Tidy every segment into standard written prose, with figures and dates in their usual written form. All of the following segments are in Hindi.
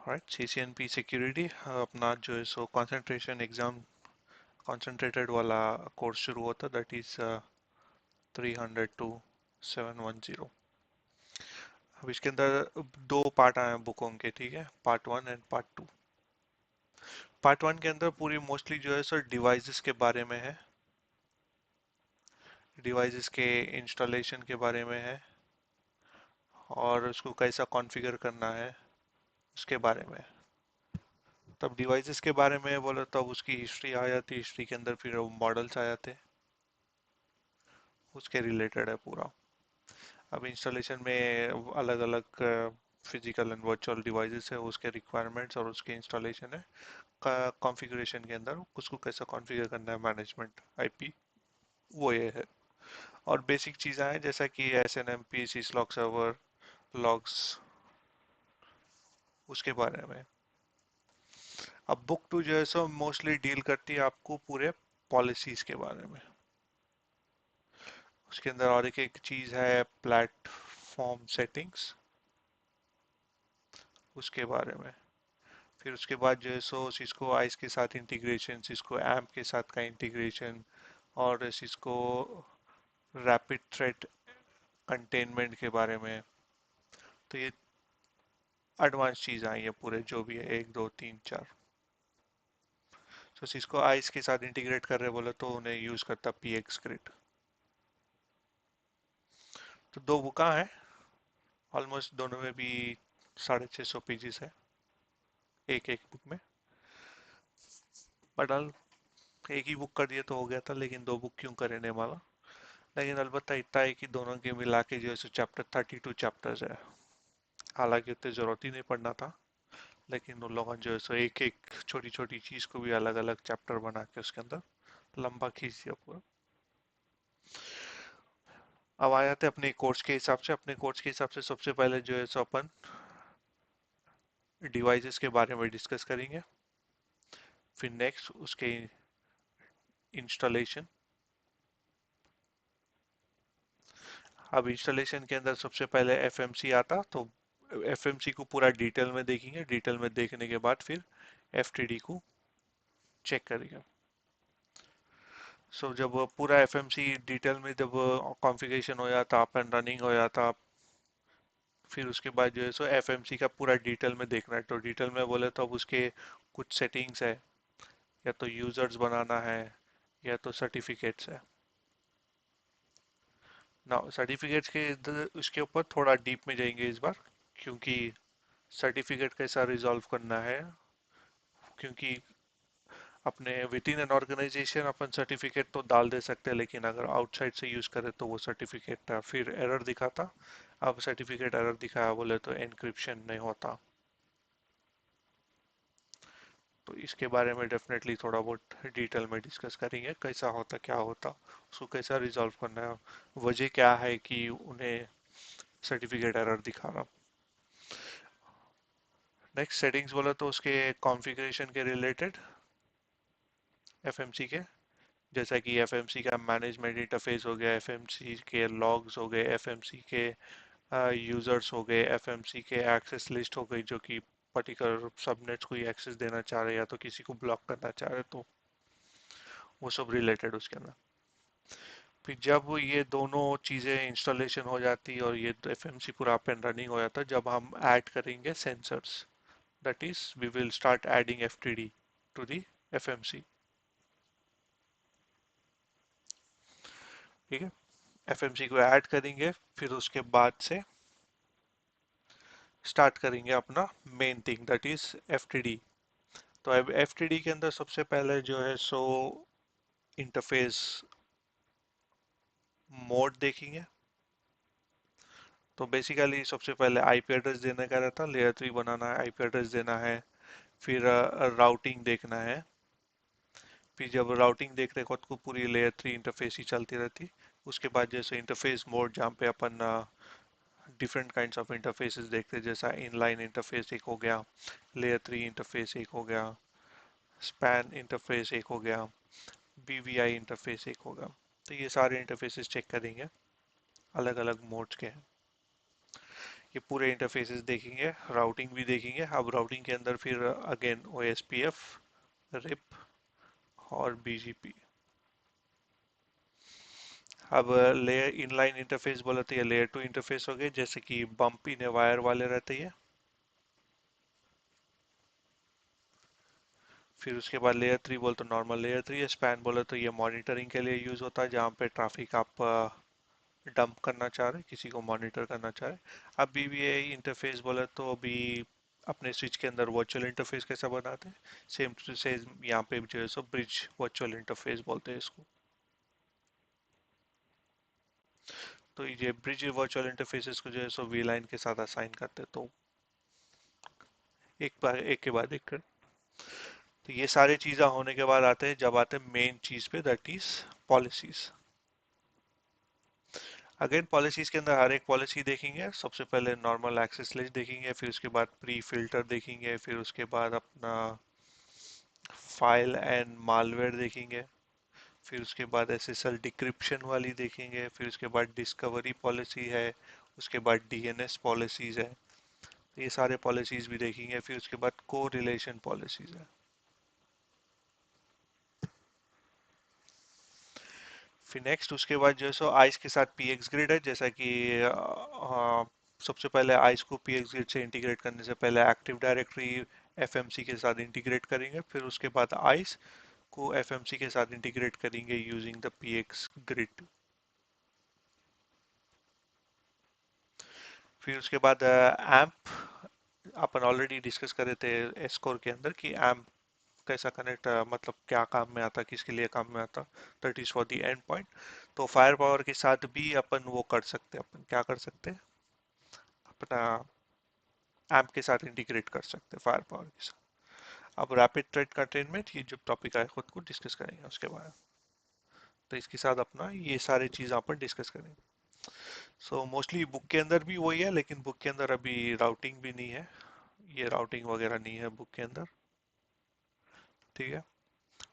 राइट, CCNP सिक्योरिटी अपना जो है सो कंसंट्रेशन एग्जाम कंसंट्रेटेड वाला कोर्स शुरू होता, दैट इज 300 टू 710। अब इसके अंदर दो पार्ट आए हैं बुकों के, ठीक है, पार्ट 1 एंड पार्ट 2। पार्ट 1 के अंदर पूरी मोस्टली जो है सो डिवाइसेस के बारे में है, डिवाइसेस के इंस्टॉलेशन के बारे में है, और उसको कैसा कॉन्फ़िगर करना है उसके बारे में। तब डिवाइसेस के बारे में बोले तब उसकी हिस्ट्री आ जाती, हिस्ट्री के अंदर फिर मॉडल्स आ जाते, उसके रिलेटेड है पूरा। अब इंस्टॉलेशन में अलग अलग फिजिकल एंड वर्चुअल डिवाइसेस है, उसके रिक्वायरमेंट्स और उसके इंस्टॉलेशन है, कॉन्फ़िगरेशन के अंदर उसको कैसा कॉन्फ़िगर करना है, मैनेजमेंट आईपी, वो ये है। और बेसिक चीज़ें हैं जैसा कि SNMP, syslog सर्वर, लॉग्स, उसके बारे में। अब बुक टू जो है सो मोस्टली डील करती है आपको पूरे पॉलिसीज के बारे में। उसके अंदर और एक एक चीज है प्लेटफॉर्म सेटिंग्स, उसके बारे में। फिर उसके बाद जो है सो सिस्को आइस के साथ इंटीग्रेशन, सिस्को एम्प के साथ का इंटीग्रेशन, और सिस्को रैपिड थ्रेट कंटेनमेंट के बारे में। तो ये एडवांस चीज आई है पूरे, जो भी है 1 2 3 4। तो सिस्को आइस के साथ इंटीग्रेट कर रहे बोले तो उन्हें यूज करता PX ग्रिड। तो दो बुका है, ऑलमोस्ट दोनों में भी 650 पेजेस है एक एक बुक में। बट एक ही बुक कर दिया तो हो गया था, लेकिन दो बुक क्यों करने वाला। लेकिन अलबत्ता इतना है कि दोनों के मिला के जो है सो चैप्टर 32 चैप्टर्स है। हालांकि उतनी जरूरत ही नहीं पड़ना था, लेकिन उन लोगों ने जो है सो एक एक छोटी छोटी चीज को भी अलग अलग चैप्टर बना के उसके अंदर लंबा खींच दिया पूरा। अब आ जाते अपने कोर्स के हिसाब से। अपने कोर्स के हिसाब से सबसे पहले जो है सो अपन डिवाइसेस के बारे में डिस्कस करेंगे, फिर नेक्स्ट उसके इंस्टॉलेशन। अब इंस्टॉलेशन के अंदर सबसे पहले FMC आता, तो FMC को पूरा डिटेल में देखेंगे, डिटेल में देखने के बाद फिर FTD को चेक करेंगे। सो जब पूरा FMC डिटेल में जब कॉन्फ़िगरेशन हो जाता, अप एंड रनिंग हो जाता, फिर उसके बाद जो है सो FMC का पूरा डिटेल में देखना है। तो डिटेल में बोले तो अब उसके कुछ सेटिंग्स है, या तो यूजर्स बनाना है, या तो सर्टिफिकेट्स है ना। सर्टिफिकेट्स के उसके ऊपर थोड़ा डीप में जाएंगे इस बार, क्योंकि सर्टिफिकेट कैसा रिजॉल्व करना है। क्योंकि अपने विद इन एन ऑर्गेनाइजेशन अपन सर्टिफिकेट तो डाल दे सकते हैं, लेकिन अगर आउटसाइड से यूज करें तो वो सर्टिफिकेट फिर एरर दिखाता। अब सर्टिफिकेट एरर दिखाया बोले तो एनक्रिप्शन नहीं होता। तो इसके बारे में डेफिनेटली थोड़ा बहुत डिटेल में डिस्कस करेंगे, कैसा होता, क्या होता, उसको कैसा रिजॉल्व करना है, वजह क्या है कि उन्हें सर्टिफिकेट एरर दिखा रहा। नेक्स्ट सेटिंग्स बोला तो उसके कॉन्फ़िगरेशन के रिलेटेड FMC के, जैसा कि FMC का मैनेजमेंट इंटरफेस हो गया, FMC के लॉग्स हो गए, FMC के यूजर्स हो गए, FMC के एक्सेस लिस्ट हो गई, जो कि पर्टिकुलर सबनेट्स को ही एक्सेस देना चाह रहे या तो किसी को ब्लॉक करना चाह रहे, तो वो सब रिलेटेड उसके अंदर। फिर जब ये दोनों चीज़ें इंस्टॉलेशन हो जाती और ये FMC पूरा अप एंड रनिंग हो जाता, जब हम ऐड करेंगे sensors, that is we will start adding FTD to the FMC। ठीक है, FMC को ऐड करेंगे, फिर उसके बाद से स्टार्ट करेंगे अपना main thing, that is FTD। तो अब FTD के अंदर सबसे पहले जो है सो इंटरफेस मोड देखेंगे। तो बेसिकली सबसे पहले IP एड्रेस देने का रहता, लेयर 3 बनाना है, IP एड्रेस देना है, फिर राउटिंग देखना है। फिर जब राउटिंग देख रहे खुद को पूरी लेयर 3 इंटरफेस ही चलती रहती। उसके बाद जैसे इंटरफेस मोड जहाँ पे अपन डिफरेंट काइंड्स ऑफ इंटरफेसेस देखते हैं, जैसा इनलाइन इंटरफेस एक हो गया, लेयर 3 इंटरफेस एक हो गया, स्पैन इंटरफेस एक हो गया, BVI इंटरफेस एक होगा। तो ये सारे इंटरफेसेस चेक करेंगे, अलग अलग मोड्स के हैं। ये पूरे इंटरफेसेस देखेंगे, राउटिंग भी देखेंगे। अब राउटिंग के अंदर फिर अगेन OSPF, रिप और BGP। अब लेयर इनलाइन इंटरफेस बोले तो ये लेयर 2 इंटरफेस हो गए, जैसे कि बम्प इन वायर वाले रहते हैं। फिर उसके बाद लेयर 3 बोले तो नॉर्मल लेयर 3 है। स्पैन बोले तो ये मॉनिटरिंग के लिए यूज होता है, जहाँ पे ट्रैफिक आप डंप करना चाह रहे, किसी को मॉनिटर करना चाह रहे। अब BBA इंटरफेस बोले तो अभी अपने स्विच के अंदर वर्चुअल इंटरफेस कैसा बनाते हैं, सेम टू सेम यहाँ पे जो है सो ब्रिज वर्चुअल इंटरफेस बोलते हैं इसको। तो ये ब्रिज वर्चुअल इंटरफेसेस को जो है सो वी लाइन के साथ असाइन करते हैं। तो एक बार एक के बाद एक कर। तो ये सारी चीज़ें होने के बाद आते हैं, जब आते हैं मेन चीज़ पे, that is policies. Again policies के अंदर हर एक पॉलिसी देखेंगे। सबसे पहले नॉर्मल एक्सेस लिस्ट देखेंगे, फिर उसके बाद प्री फिल्टर देखेंगे, फिर उसके बाद अपना फाइल एंड मालवेयर देखेंगे, फिर उसके बाद SSL डिक्रिप्शन वाली देखेंगे, फिर उसके बाद डिस्कवरी पॉलिसी है, उसके बाद DNS पॉलिसीज है। ये सारे पॉलिसीज भी देखेंगे, फिर उसके बाद को रिलेशन पॉलिसीज है। फिर नेक्स्ट उसके बाद जो है सो आइस के साथ PX ग्रिड है, जैसा कि सबसे पहले आइस को PX ग्रिड से इंटीग्रेट करने से पहले एक्टिव डायरेक्टरी FMC के साथ इंटीग्रेट करेंगे, फिर उसके बाद आइस को FMC के साथ इंटीग्रेट करेंगे यूजिंग द PX ग्रिड। फिर उसके बाद एम्प, अपन ऑलरेडी डिस्कस कर रहे थे एस्कोर के अंदर कि एम्प कैसा कनेक्ट, मतलब क्या काम में आता, किसके लिए काम में आता, that is for the end point. तो फायर पावर के साथ भी अपन वो कर सकते हैं, अपन क्या कर सकते हैं, अपना एम्प के साथ इंटीग्रेट कर सकते हैं फायर पावर के साथ। अब रैपिड थ्रेट कंटेनमेंट, ये जो टॉपिक है खुद को डिस्कस करेंगे उसके बाद। तो इसके साथ अपना ये सारी चीज़ अपन डिस्कस करेंगे। सो मोस्टली बुक के अंदर भी वही है, लेकिन बुक के अंदर अभी राउटिंग भी नहीं है, ये राउटिंग वगैरह नहीं है बुक के अंदर। ठीक है।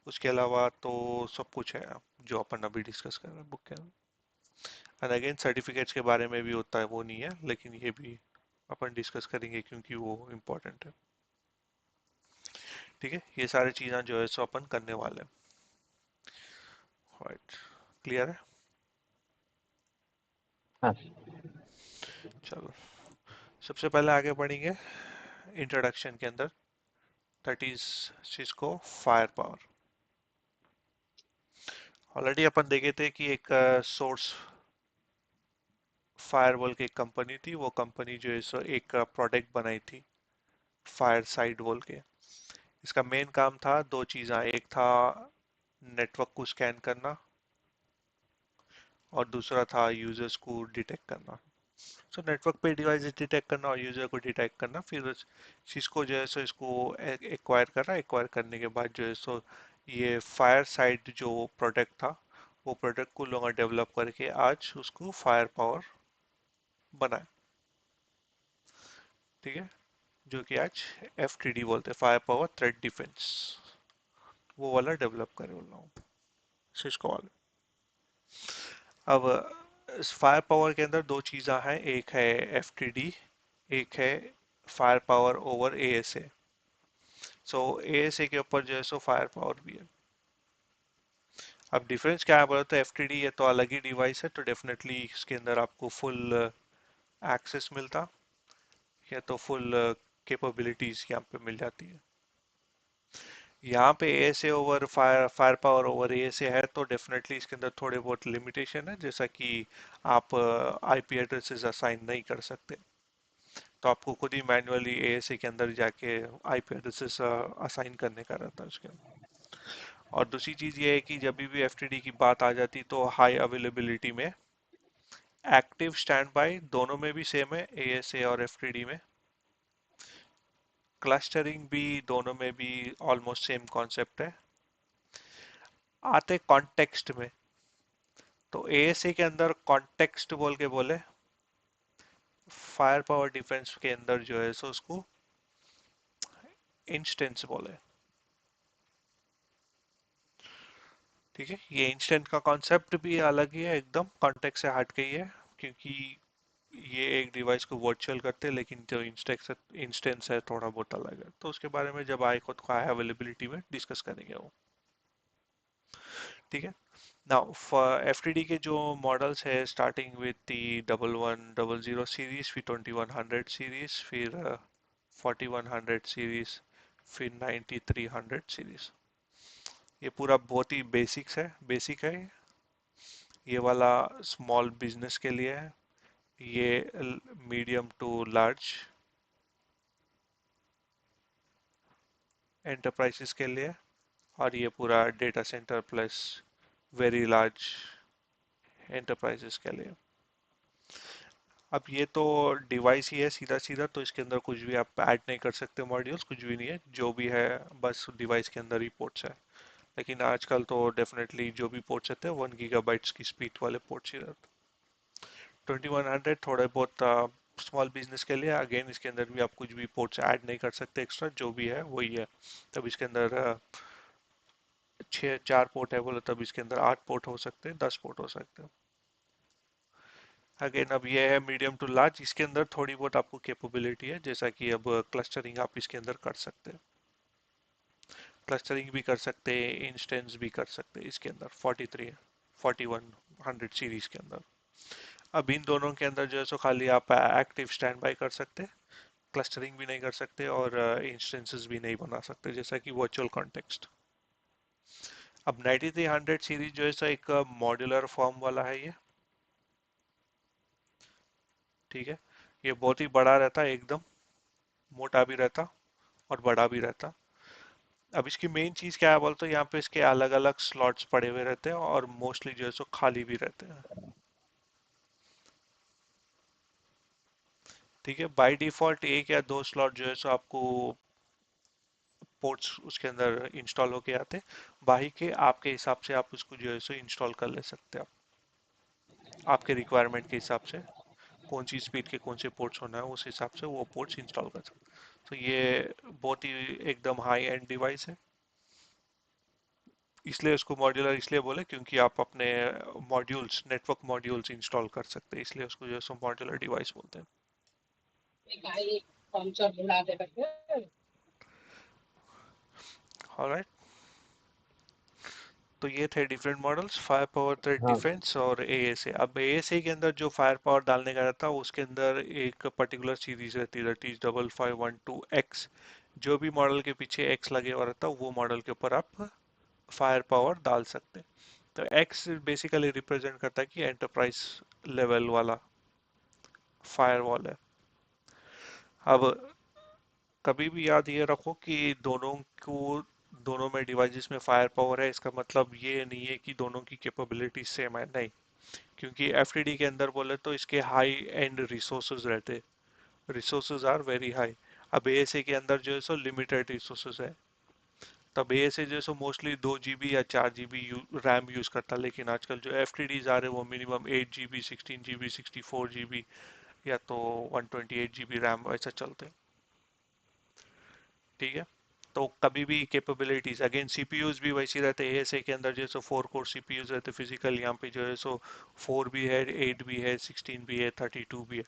उसके अलावा तो सब कुछ है जो अपन अभी डिस्कस कर रहे हैं बुक के अंदर। एंड अगेन सर्टिफिकेट्स के बारे में भी होता है, वो नहीं है, लेकिन ये भी अपन डिस्कस करेंगे क्योंकि वो इम्पोर्टेंट है। ठीक है, ये सारी चीज़ें जो है सो अपन करने वाले हैं। राइट, क्लियर है। हाँ। चलो, सबसे पहले आगे बढ़ेंगे इंट्रोडक्शन के अंदर, that is Cisco Firepower. Already अपन देखे थे कि एक सोर्स फायरवॉल की एक कंपनी थी, वो कंपनी जो है सो एक प्रोडक्ट बनाई थी फायर साइड वॉल के। इसका मेन काम था दो चीज़ें, एक था नेटवर्क को स्कैन करना और दूसरा था यूजर्स को डिटेक्ट करना। सो नेटवर्क पे डिवाइस डिटेक्ट करना और यूजर को डिटेक्ट करना, फिर सिस्को जो है सो इसको एक्वायर करा। एक्वायर करने के बाद जो है सो ये फायर साइड जो प्रोडक्ट था, वो प्रोडक्ट को लोग डेवलप करके आज उसको फायर पावर बनाए। ठीक है, जो कि आज FTD बोलते हैं, फायर पावर थ्रेट डिफेंस, वो वाला डेवलप करे उन लोगों, सिस्को वाले। अब इस फायर पावर के अंदर दो चीज़ें हैं, एक है FTD, एक है फायर पावर ओवर ASA। सो ASA के ऊपर जो है सो फायर पावर भी है। अब डिफरेंस क्या है बोला तो FTD ये तो अलग ही डिवाइस है, तो डेफिनेटली इसके अंदर आपको फुल एक्सेस मिलता, या तो फुल कैपेबिलिटीज यहाँ पे मिल जाती है। यहाँ पे ASA over fire power over ASA है, तो डेफिनेटली इसके अंदर थोड़े बहुत लिमिटेशन है, जैसा कि आप IP एड्रेसेस असाइन नहीं कर सकते। तो आपको खुद ही मैन्युअली ASA के अंदर जाके IP एड्रेसेस असाइन करने का रहता है उसके अंदर। और दूसरी चीज़ ये है कि जब भी FTD की बात आ जाती तो हाई अवेलेबिलिटी में, एक्टिव स्टैंड बाय दोनों में भी सेम है ASA और FTD में, क्लस्टरिंग भी दोनों में भी ऑलमोस्ट सेम कॉन्सेप्ट है। आते कॉन्टेक्स्ट में, तो ASA के अंदर कॉन्टेक्स्ट बोल के बोले, फायर पावर डिफेंस के अंदर जो है सो उसको इंस्टेंस बोले। ठीक है, ये इंस्टेंट का कॉन्सेप्ट भी अलग ही है, एकदम कॉन्टेक्स्ट से हट गई है, क्योंकि ये एक डिवाइस को वर्चुअल करते हैं, लेकिन जो इंस्टेंस है थोड़ा बहुत अलग है, तो उसके बारे में जब आए खुद को हाई अवेलेबिलिटी में डिस्कस करेंगे वो। ठीक है। नाउ फॉर एफटीडी के जो मॉडल्स है, स्टार्टिंग विद दी 1100 सीरीज, फिर 2100 सीरीज, फिर 4100 सीरीज, फिर 9300 सीरीज। ये पूरा बहुत ही बेसिक है। ये वाला स्मॉल बिजनेस के लिए है, ये मीडियम टू लार्ज एंटरप्राइजेस के लिए, और ये पूरा data centre plus very large enterprises के लिए। अब ये तो डिवाइस ही है सीधा सीधा, तो इसके अंदर कुछ भी आप ऐड नहीं कर सकते, मॉड्यूल्स कुछ भी नहीं है, जो भी है बस डिवाइस के अंदर ही पोर्ट्स है। लेकिन आजकल तो डेफिनेटली जो भी पोर्ट्स रहते हैं 1 गीगाबाइट्स की स्पीड वाले पोर्ट्स ही रहते हैं। 2100 थोड़े बहुत स्मॉल बिजनेस के लिए, अगेन इसके अंदर भी आप कुछ भी पोर्ट्स ऐड नहीं कर सकते एक्स्ट्रा, जो भी है वही है। तब इसके अंदर 4 पोर्ट है बोले, तब इसके अंदर 8 पोर्ट हो सकते हैं, 10 पोर्ट हो सकते हैं। अगेन अब ये है मीडियम टू लार्ज, इसके अंदर थोड़ी बहुत आपको कैपेबिलिटी है, जैसा कि अब क्लस्टरिंग आप इसके अंदर कर सकते हैं। क्लस्टरिंग भी कर सकते हैं, इंस्टेंस भी कर सकते हैं इसके अंदर 4100 सीरीज के अंदर। अब इन दोनों के अंदर जो है सो खाली आप एक्टिव स्टैंड बाय कर सकते हैं, क्लस्टरिंग भी नहीं कर सकते, और इंस्टेंसेस भी नहीं बना सकते, जैसा कि वर्चुअल कॉन्टेक्स्ट। अब 9300 सीरीज जो है सो एक मॉड्यूलर फॉर्म वाला है ये। ठीक है। ये बहुत ही बड़ा रहता है एकदम, मोटा भी रहता और बड़ा भी रहता। अब इसकी मेन चीज क्या है बोलते, तो यहाँ पे इसके अलग अलग स्लॉट्स पड़े हुए रहते हैं, और मोस्टली जो है सो खाली भी रहते हैं। ठीक है। बाय डिफॉल्ट एक या दो स्लॉट जो है सो आपको पोर्ट्स उसके अंदर इंस्टॉल होके आते हैं, बाकी के आपके हिसाब से आप उसको जो है सो इंस्टॉल कर ले सकते हैं आप, आपके रिक्वायरमेंट के हिसाब से कौन सी स्पीड के कौन से पोर्ट्स होना है, उस हिसाब से वो पोर्ट्स इंस्टॉल कर सकते हैं। तो ये बहुत ही एकदम हाई एंड डिवाइस है, इसलिए उसको मॉड्यूलर इसलिए बोले क्योंकि आप अपने मॉड्यूल्स नेटवर्क मॉड्यूल्स इंस्टॉल कर सकते हैं, इसलिए उसको जो है सो मॉड्यूलर डिवाइस बोलते हैं। ऑलराइट। तो ये थे different models, fire power threat हाँ। डिफेंस और एएसए। अब एएसए के अंदर जो फायर पावर डालने का रहता है, उसके अंदर एक पर्टिकुलर सीरीज रहती है, दैट इज 5512X। जो भी मॉडल के पीछे एक्स लगे हुआ रहता है, वो मॉडल के ऊपर आप फायर पावर डाल सकते हैं। तो एक्स बेसिकली रिप्रेजेंट करता है कि एंटरप्राइज लेवल वाला फायरवॉल है। अब कभी भी याद ये रखो कि दोनों में डिवाइसेस में फायर पावर है, इसका मतलब ये नहीं है कि दोनों की कैपेबिलिटी सेम है, नहीं। क्योंकि एफटीडी के अंदर बोले तो इसके हाई एंड रिसोर्सेज रहते, रिसोर्सेज आर वेरी हाई। अब एएसए के अंदर जो है सो लिमिटेड रिसोर्सेज है। तब एएसए जो है सो मोस्टली 2 GB या 4 GB रैम यूज करता है, लेकिन आजकल जो एफटीडीज आ रहे हैं वो मिनिमम 8 GB, 16 GB, 64 GB, या तो 128 GB रैम ऐसा चलते हैं। ठीक है। तो कभी भी कैपेबिलिटीज अगेन सीपीयूज भी वैसी रहते हैं, एएसए के अंदर जो है सो 4 कोर सीपीयूज रहते फिजिकल, यहाँ पे जो है सो 4 भी है, 8 भी है, 16 भी है, 32 भी है।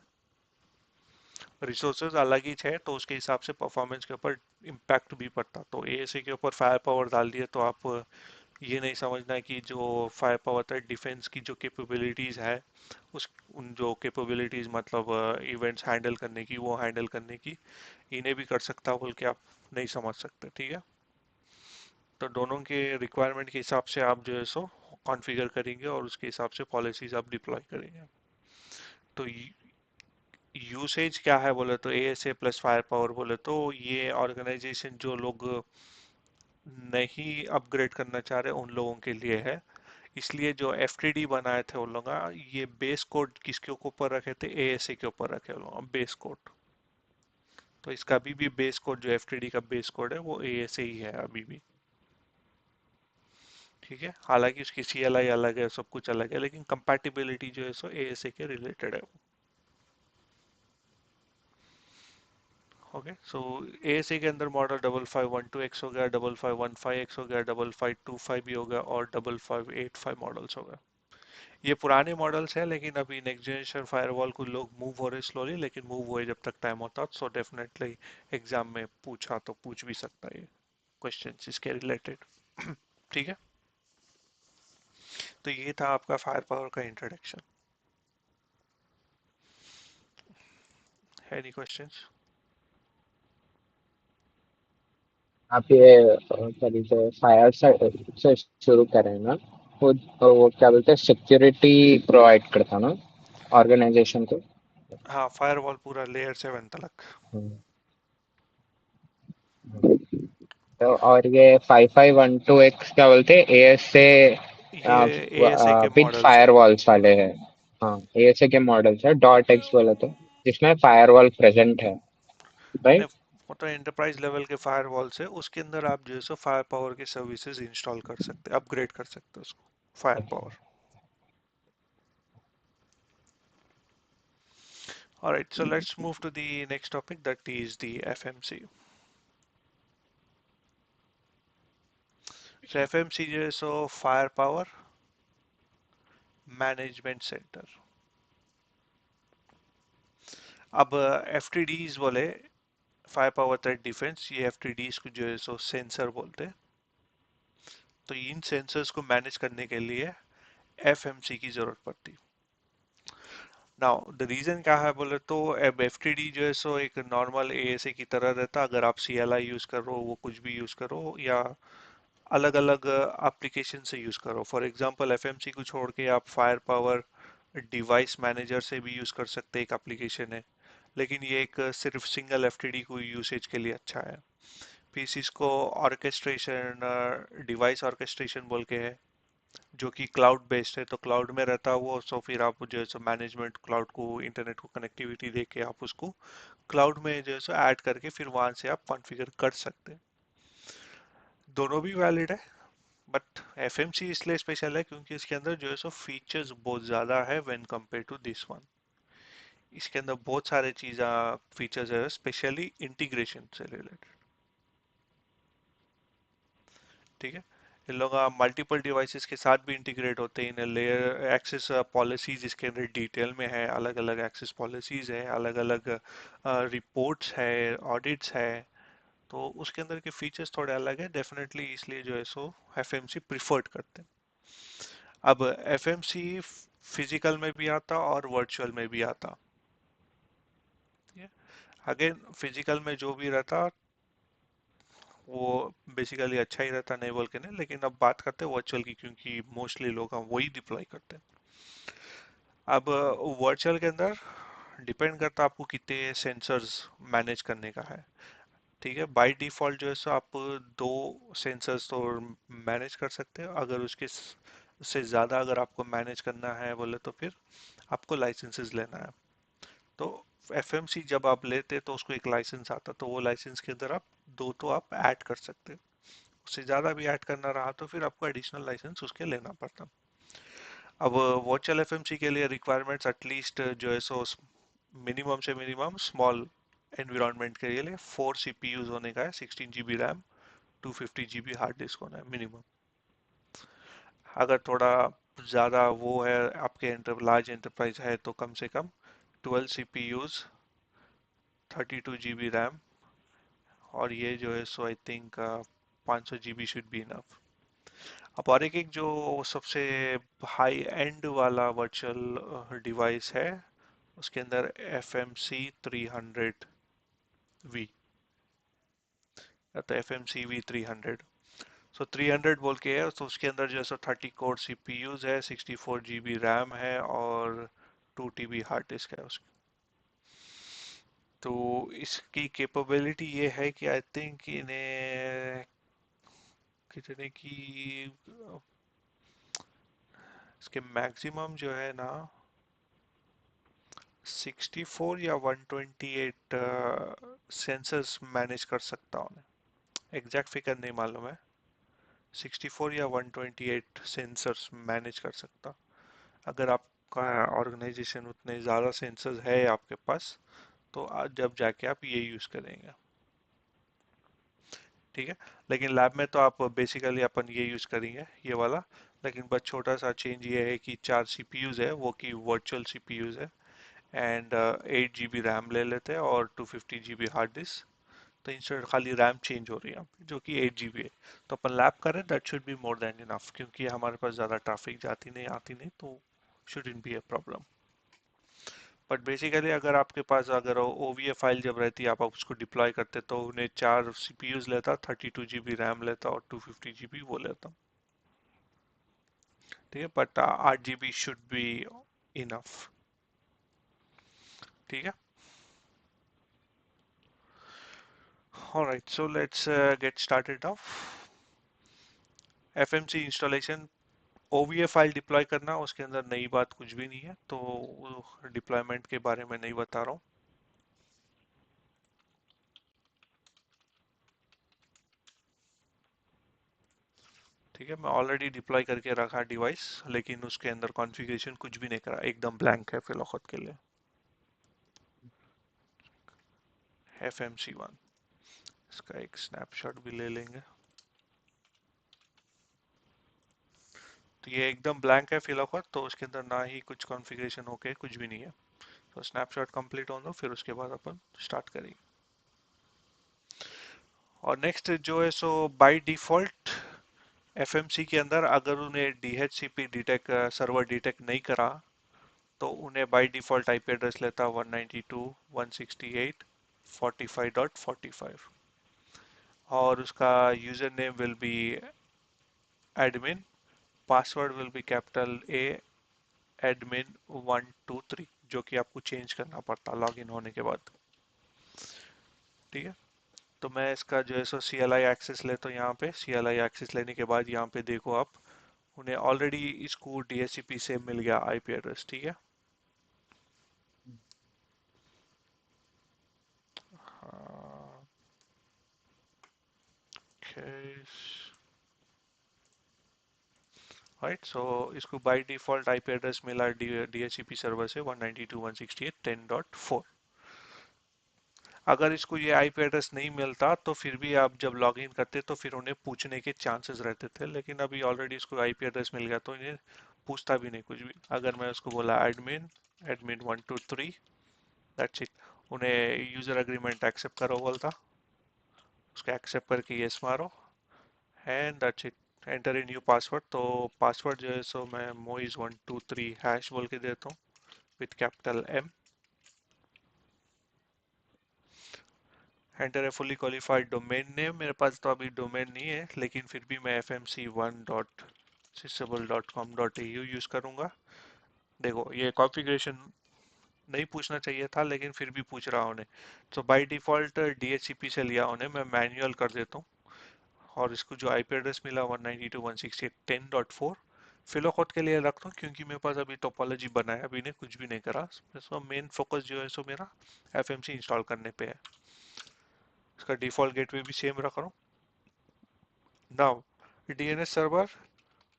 रिसोर्सेज अलग ही है, तो उसके हिसाब से परफॉर्मेंस के ऊपर इम्पैक्ट भी पड़ता। तो एएसए के ऊपर फायर पावर डाल दिए तो आप ये नहीं समझना कि जो फायर पावर था डिफेंस की जो कैपेबिलिटीज है, उस उन जो कैपेबिलिटीज मतलब इवेंट्स हैंडल करने की, वो हैंडल करने की इन्हें भी कर सकता बोल के आप नहीं समझ सकते। ठीक है। तो दोनों के रिक्वायरमेंट के हिसाब से आप जो है सो कॉन्फ़िगर करेंगे, और उसके हिसाब से पॉलिसीज आप डिप्लॉय करेंगे। तो यूसेज क्या है बोले तो एएसए प्लस फायर पावर बोले तो ये ऑर्गेनाइजेशन जो लोग नहीं अपग्रेड करना चाह रहे उन लोगों के लिए है। इसलिए जो एफटीडी बनाए थे उन लोग, ये बेस कोड किसके ऊपर रखे थे, एएसए के ऊपर रखे उन लोग बेस कोड। तो इसका अभी भी बेस कोड जो एफटीडी का बेस कोड है वो एएसए ही है अभी भी। ठीक है। हालांकि उसकी सीएलआई अलग है, सब कुछ अलग है, लेकिन कंपैटिबिलिटी जो है सो एएसए के रिलेटेड है। ओके। सो एएसए के अंदर मॉडल 5512X हो गया, 5515X हो गया, 5525 भी हो गया, और 5585 मॉडल्स हो गया। ये पुराने मॉडल्स हैं, लेकिन अभी नेक्स्ट जनरेशन फायरवॉल को लोग मूव हो रहे स्लोली, लेकिन मूव हुए जब तक टाइम होता, सो डेफिनेटली एग्जाम में पूछा तो पूछ भी सकता है ये क्वेश्चन इसके रिलेटेड। ठीक है, तो ये था आपका फायर पावर का इंट्रोडक्शन। Any questions? आप ये क्या बोलते हैं फायर से शुरू करें ना, वो क्या बोलते हैं सिक्योरिटी प्रोवाइड करता ना ऑर्गेनाइजेशन को। हाँ, फायरवॉल पूरा लेयर 7 तक। हम्म। तो और ये 5512X क्या बोलते हैं एएस से ये एएसए के विद मॉडल्स है। फायरवॉल्स वाले हैं। हाँ एएसए के मॉडल्स है डॉट एक्स बोले तो जिसमें फायरवॉल प्रेजेंट है नहीं, राइट। मतलब एंटरप्राइज लेवल के फायरवॉल से उसके अंदर आप जो है सो फायर पावर के सर्विसेज इंस्टॉल कर सकते हैं, अपग्रेड कर सकते हैं उसको, fire power. Alright, so let's move to the next topic, that is the FMC. So FMC जो है so fire power management centre. अब एफटीडीज बोले, फायर पावर थ्रेट डिफेंस, ये एफटीडीज को जो है सो सेंसर बोलते हैं। तो इन सेंसर्स को मैनेज करने के लिए एफएमसी की जरूरत पड़ती। नाउ द रीजन क्या है बोले तो, अब एफटीडी जो है सो एक नॉर्मल एएसए की तरह रहता, अगर आप सीएलआई यूज करो, वो कुछ भी यूज करो, या अलग अलग एप्लीकेशन से यूज करो। फॉर एग्जांपल एफएमसी को छोड़ के आप फायर पावर डिवाइस मैनेजर से भी यूज कर सकते, एक एप्लीकेशन है, लेकिन ये एक सिर्फ सिंगल एफटीडी को यूसेज के लिए अच्छा है। फिर इसको ऑर्केस्ट्रेशन, डिवाइस ऑर्केस्ट्रेशन बोल के है, जो कि क्लाउड बेस्ड है, तो क्लाउड में रहता है वो, सो फिर आप जो है सो मैनेजमेंट क्लाउड को, इंटरनेट को कनेक्टिविटी दे के आप उसको क्लाउड में जो है सो ऐड करके फिर वहां से आप कॉन्फ़िगर कर सकते हैं। दोनों भी वैलिड है, बट एफएमसी इसलिए स्पेशल है क्योंकि इसके अंदर जो है सो फीचर्स बहुत ज़्यादा है when compare to this one. इसके अंदर बहुत सारे चीज़ें फीचर्स है, स्पेशली इंटीग्रेशन से रिलेटेड। ठीक है, इन लोग मल्टीपल डिवाइसेस के साथ भी इंटीग्रेट होते हैं। इन लेयर एक्सेस पॉलिसीज इसके अंदर डिटेल में है, अलग अलग एक्सेस पॉलिसीज है, अलग अलग रिपोर्ट्स है, ऑडिट्स है, तो उसके अंदर के फीचर्स थोड़े अलग है डेफिनेटली, इसलिए जो है सो एफएमसी प्रिफर्ड करते हैं। अब एफएमसी फिजिकल में भी आता और वर्चुअल में भी आता। अगेन फिजिकल में जो भी रहता वो बेसिकली अच्छा ही रहता, नहीं बोल के नहीं, लेकिन अब बात करते हैं वर्चुअल की, क्योंकि मोस्टली लोग हम वही डिप्लॉय करते हैं। अब वर्चुअल के अंदर डिपेंड करता है आपको कितने सेंसर्स मैनेज करने का है। ठीक है, बाय डिफॉल्ट जो है सो आप दो सेंसर्स तो मैनेज कर सकते हो, अगर उसके से ज़्यादा अगर आपको मैनेज करना है बोले तो फिर आपको लाइसेंसेस लेना है। तो एफएमसी जब आप लेते तो उसको एक लाइसेंस आता, तो वो लाइसेंस के अंदर आप दो तो आप ऐड कर सकते हो, उससे ज़्यादा भी ऐड करना रहा तो फिर आपको एडिशनल लाइसेंस उसके लेना पड़ता। अब वर्चुअल एफएमसी के लिए रिक्वायरमेंट्स एटलीस्ट जो है सो मिनिमम से मिनिमम स्मॉल एनवायरनमेंट के लिए 4 सीपीयूज होने का है, 16 GB RAM, 250 GB hard disk होना है मिनिमम। अगर थोड़ा ज़्यादा वो है, आपके लार्ज एंटरप्राइज है, तो कम से कम 12 सीपीयूज, 32 GB रैम, और ये जो है so I think 500 GB should be enough. अब और एक जो सबसे हाई एंड वाला वर्चुअल डिवाइस है, उसके अंदर FMC 300V, या तो FMC V 300। सो 300 बोल के है, तो उसके अंदर जो है सो 30 कोर सीपीयूज है, 64 GB रैम है, और 2 TB हार्ड डिस्क है उसकी। तो इसकी कैपेबिलिटी ये है कि आई थिंक इन्हें कितने की, इसके मैक्सिमम जो है ना 64 या 128 सेंसर्स मैनेज कर सकता हूँ। एग्जैक्ट फिगर नहीं मालूम है, 64 या 128 सेंसर्स मैनेज कर सकता। अगर आपका ऑर्गेनाइजेशन उतने ज़्यादा सेंसर्स है आपके पास, तो जब जाके आप ये यूज़ करेंगे। ठीक है, लेकिन लैब में तो आप बेसिकली अपन ये यूज़ करेंगे ये वाला, लेकिन बस छोटा सा चेंज ये है कि 4 सीपीयूज है वो कि वर्चुअल सीपीयूज है, एंड 8 GB रैम ले लेते हैं और 250 GB हार्ड डिस्क। तो इंस्टेड खाली रैम चेंज हो रही है जो कि 8 GB है। तो अपन लैप करें that should be more than enough, क्योंकि हमारे पास ज़्यादा ट्रैफिक जाती नहीं आती नहीं, तो shouldn't be a problem. But basically अगर आपके पास अगर ओवीए फाइल जब रहती है आप उसको डिप्लॉय करते तो उन्हें 4 सीपीयूज लेता, 32 GB रैम लेता और 250 GB वो लेता। ठीक है, but 8 GB should be enough. ठीक है। Alright, so let's get started off. FMC installation, OVA file deploy करना, उसके अंदर नई बात कुछ भी नहीं है, तो डिप्लॉयमेंट के बारे में नहीं बता रहा हूँ। ठीक है, मैं ऑलरेडी डिप्लॉय करके रखा डिवाइस, लेकिन उसके अंदर कॉन्फ़िगरेशन कुछ भी नहीं करा, एकदम ब्लैंक है फिलहाल के लिए। FMC1, इसका एक स्नैपशॉट भी ले लेंगे। तो ये एकदम ब्लैंक है फिलहाल, तो उसके अंदर ना ही कुछ कॉन्फ़िगरेशन होके कुछ भी नहीं है। तो स्नैपशॉट कंप्लीट हो दो, फिर उसके बाद अपन स्टार्ट करेंगे। और नेक्स्ट जो है सो बाय डिफॉल्ट एफएमसी के अंदर अगर उन्हें डीएचसीपी डिटेक्ट सर्वर डिटेक्ट नहीं करा तो उन्हें बाय डिफॉल्ट आईपी एड्रेस लेता 192.168.45.45, और उसका user name will be admin, password will be capital A admin123, जो कि आपको चेंज करना पड़ता लॉगिन होने के बाद। ठीक है, तो मैं इसका जो है सो CLI एक्सेस लेता हूँ। यहाँ पे CLI एक्सेस लेने के बाद यहाँ पे देखो आप, उन्हें ऑलरेडी इसको DHCP से मिल गया आईपी एड्रेस। ठीक है। राइट, सो इसको बाय डिफॉल्ट आईपी एड्रेस मिला DHCP सर्वर से 192.168.10.4। अगर इसको ये आईपी एड्रेस नहीं मिलता तो फिर भी आप जब लॉग इन करते तो फिर उन्हें पूछने के चांसेस रहते थे, लेकिन अभी ऑलरेडी इसको आईपी एड्रेस मिल गया तो इन्हें पूछता भी नहीं कुछ भी। अगर मैं उसको बोला एडमिन admin123, दैट्स इट। उन्हें यूजर एग्रीमेंट एक्सेप्ट करो बोलता, उसको एक्सेप्ट करके यस मारो, and that's it. Enter in new password, तो पासवर्ड जो है सो मैं mois123 हैश बोल के देता हूँ with capital M। Enter a fully qualified domain name, मेरे पास तो अभी डोमेन नहीं है, लेकिन फिर भी मैं fmc1.sysable.com.au यूज करूंगा। देखो ये कॉन्फ़िगरेशन नहीं पूछना चाहिए था, लेकिन फिर भी पूछ रहा उन्हें, तो बाय डिफॉल्ट DHCP से लिया उन्हें, मैं मैन्युअल कर देता हूँ। और इसको जो आईपी एड्रेस मिला 192.168.10.4 फिलो खुद के लिए रखता हूँ, क्योंकि मेरे पास अभी टोपोलॉजी बनाया भी नहीं, कुछ भी नहीं करा। सो मेन फोकस जो है सो मेरा FMC इंस्टॉल करने पे है। इसका डिफॉल्ट गेटवे भी सेम रख रहा हूँ। नाउ DNS सर्वर